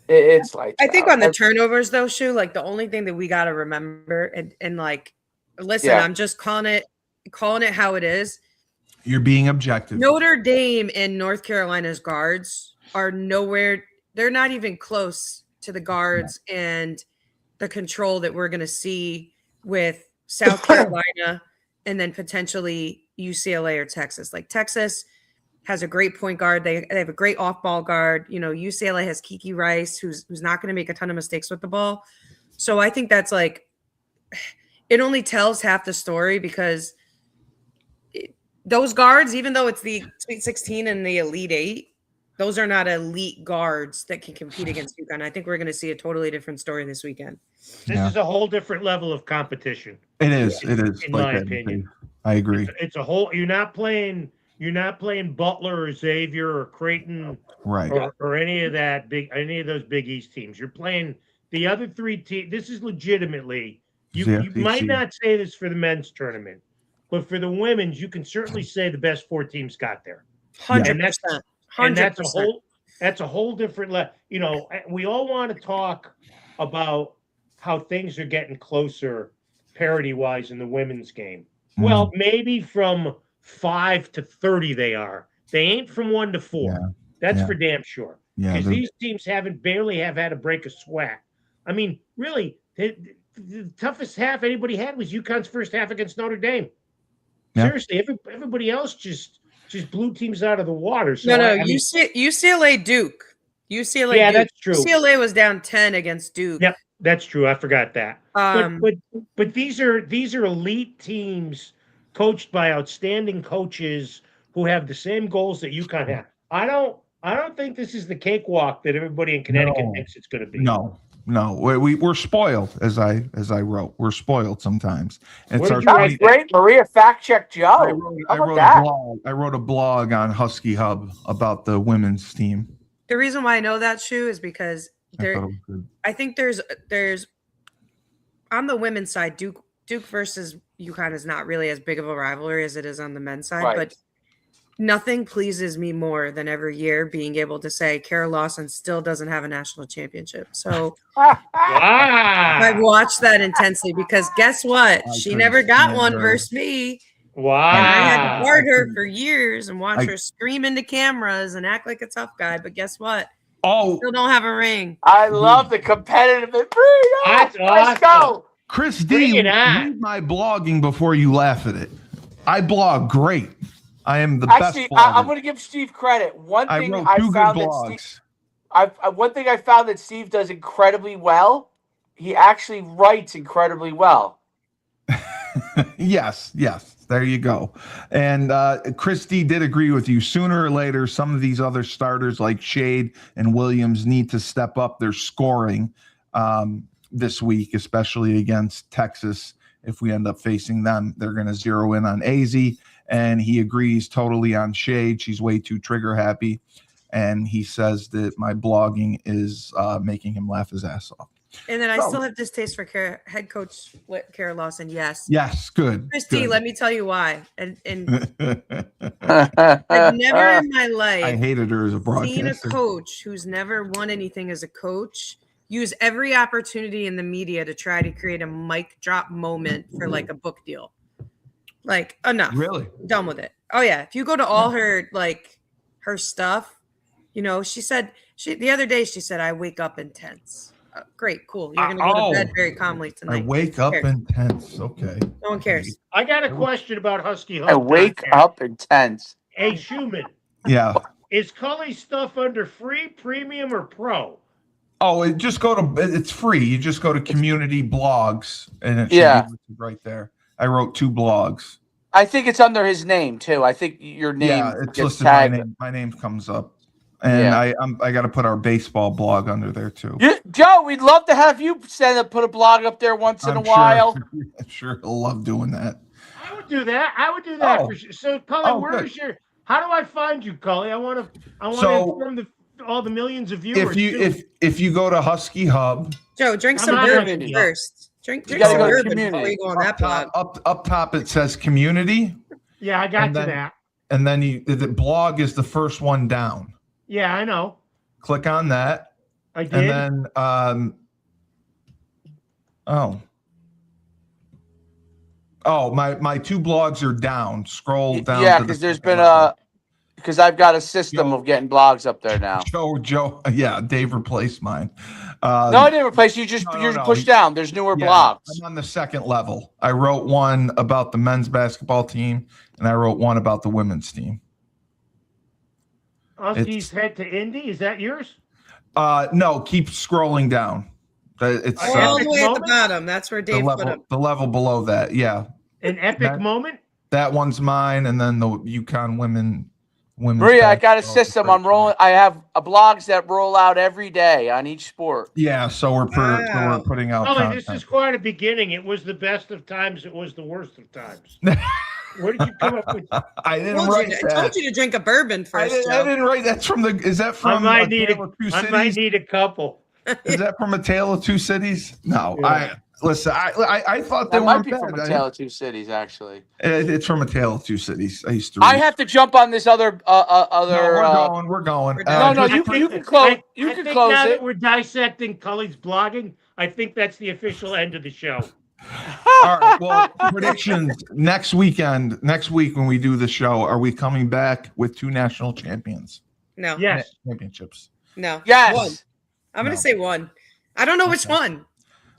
I think out. on the turnovers though, Shu, like the only thing that we got to remember and like, listen, Yeah. I'm just calling it how it is. You're being objective. Notre Dame and North Carolina's guards are nowhere. They're not even close to the guards and the control that we're going to see with South Carolina and then potentially UCLA or Texas. Like Texas has a great point guard. They have a great off-ball guard. UCLA has Kiki Rice, who's not going to make a ton of mistakes with the ball. So I think that's like, it only tells half the story because those guards, even though it's the Sweet 16 and the Elite 8, those are not elite guards that can compete against UConn. I think we're going to see a totally different story this weekend. This is a whole different level of competition. It is. It is. In my opinion. I agree. It's a whole. You're not playing Butler or Xavier or Creighton, right? Or any of those Big East teams. You're playing the other three teams. This is legitimately. You might not say this for the men's tournament, but for the women's, you can certainly say the best 4 teams got there. 100%. And that's a whole different level. We all want to talk about how things are getting closer parity-wise in the women's game. Well, maybe from 5 to 30 they are. They ain't from 1 to 4. Yeah. That's for damn sure. Yeah, Because these teams barely have had a break a sweat. I mean, really, the toughest half anybody had was UConn's first half against Notre Dame. Yeah. Seriously, everybody else just blew teams out of the water. So UCLA Duke. UCLA. Yeah, Duke. that's true. UCLA was down 10 against Duke. Yep, that's true. I forgot that. But these are elite teams coached by outstanding coaches who have the same goals that UConn have. I don't think this is the cakewalk that everybody in Connecticut thinks it's going to be. No. We're spoiled, as I wrote. We're spoiled sometimes. It's great. Maria fact check Joe. I wrote a blog on Husky Hub about the women's team. The reason why I know that, Shu, is because I think there's on the women's side, Duke versus UConn is not really as big of a rivalry as it is on the men's side, right. But nothing pleases me more than every year being able to say Kara Lawson still doesn't have a national championship. So I've watched that intensely because guess what? She never got one versus me. Wow. And I had to guard her for years and watch her scream into cameras and act like a tough guy. But guess what? Still don't have a ring. I love the competitive. That's Let's go. Chris D, read my blogging before you laugh at it. I blog great. I am the best blogger. I'm going to give Steve credit. One thing I found that Steve does incredibly well, he actually writes incredibly well. Yes. There you go. And Chris D did agree with you. Sooner or later, some of these other starters like Shade and Williams need to step up their scoring this week, especially against Texas. If we end up facing them, they're going to zero in on AZ. And he agrees totally on Shade. She's way too trigger happy. And he says that my blogging is making him laugh his ass off. And then I still have distaste for head coach Kara Lawson. Yes, good. Christy, let me tell you why. And I've never in my life I hated her as a broadcaster. Seen a coach who's never won anything as a coach use every opportunity in the media to try to create a mic drop moment for like a book deal. Like enough. Really? Done with it. Oh yeah. If you go to all her her stuff, she said the other day she said I wake up intense. Great, cool. You're going to go to bed very calmly tonight. I wake up intense. Okay. No one cares. I got a question about Husky Hub. I wake up intense. Hey, Schumann. Yeah. Is Cully's stuff under free, premium, or pro? Oh, it's free. You just go to community blogs and it should be right there. I wrote 2 blogs. I think it's under his name too. I think your name. Yeah, it's listed. My name comes up. And I got to put our baseball blog under there too. Joe, we'd love to have you put a blog up there once in a while. I'm sure he'll love doing that. I would do that. For sure. So, Cully, how do I find you, Cully? I want to inform all the millions of viewers. If you go to Husky Hub, Joe, drink I'm some not bourbon Husky. first. Drink gotta some go to bourbon community. before you go on up that pod. top, up top it says community, Yeah, I got And to then- that. and then the blog is the first one down. Yeah, I know. Click on that, I did. and then my two blogs are down. Scroll down. Yeah, to the because there's second been level. because I've got a system of getting blogs up there now. Joe, yeah, Dave replaced mine. No, I didn't replace you. Just no, no. push down. There's newer Yeah, blogs. I'm on the second level. I wrote one about the men's basketball team, and I wrote one about the women's team. Huskies head to Indy. Is that yours? No, keep scrolling down. It's All the way at the moment? bottom. That's where Dave put him. the level below that. Yeah, An epic moment. that one's mine, and then the UConn women's Maria, I got a basketball is system. great. I'm rolling. I have blogs that roll out every day on each sport. Yeah, so we're putting out. Oh, content. this is quite a beginning. It was the best of times. It was the worst of times. Where did you come up with? I didn't I write that. told you to drink a bourbon I first, didn't, Joe. I didn't write that from the. Is that I from? might A need Tale of Two I might Cities? need a couple. Is that from A Tale of Two Cities? No, Yeah. I thought they That might weren't be bad. from A Tale of Two Cities, actually. It's from A Tale of Two Cities. I used to. I read. have to jump on this other. No, we're going. We're No, done. no, just- you can close. You I can think close now it. that we're dissecting Cully's blogging, I think that's the official end of the show. All right. Well, predictions next week when we do the show, are we coming back with two national champions? No. Yes. Championships. No. Yes. One. I'm going No. to say one. I don't know which one,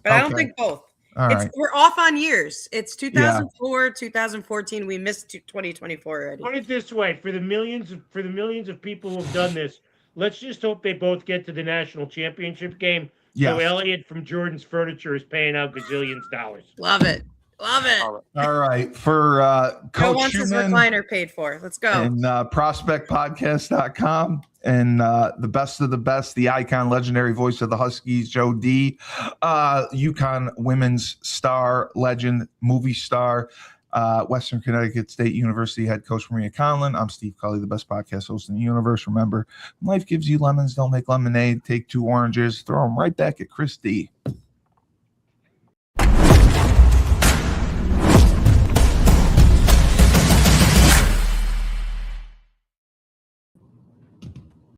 but I don't Okay. think both. All right. We're off on years. It's 2004, 2014. We missed 2024 already. Put it this way: for the millions of people who have done this, let's just hope they both get to the national championship game. So Yes. Elliot from Jordan's Furniture is paying out gazillions dollars. Love it. Love it. All right. For Joe Coach wants his Schumann recliner paid for. Let's go. and prospectpodcast.com and the best of the best, the icon, legendary voice of the Huskies, Joe D, UConn women's star, legend, movie star, Western Connecticut State University head coach Maria Conlon. I'm Steve Cully, the best podcast host in the universe. Remember, when life gives you lemons, don't make lemonade. Take 2 oranges, throw them right back at Chris D.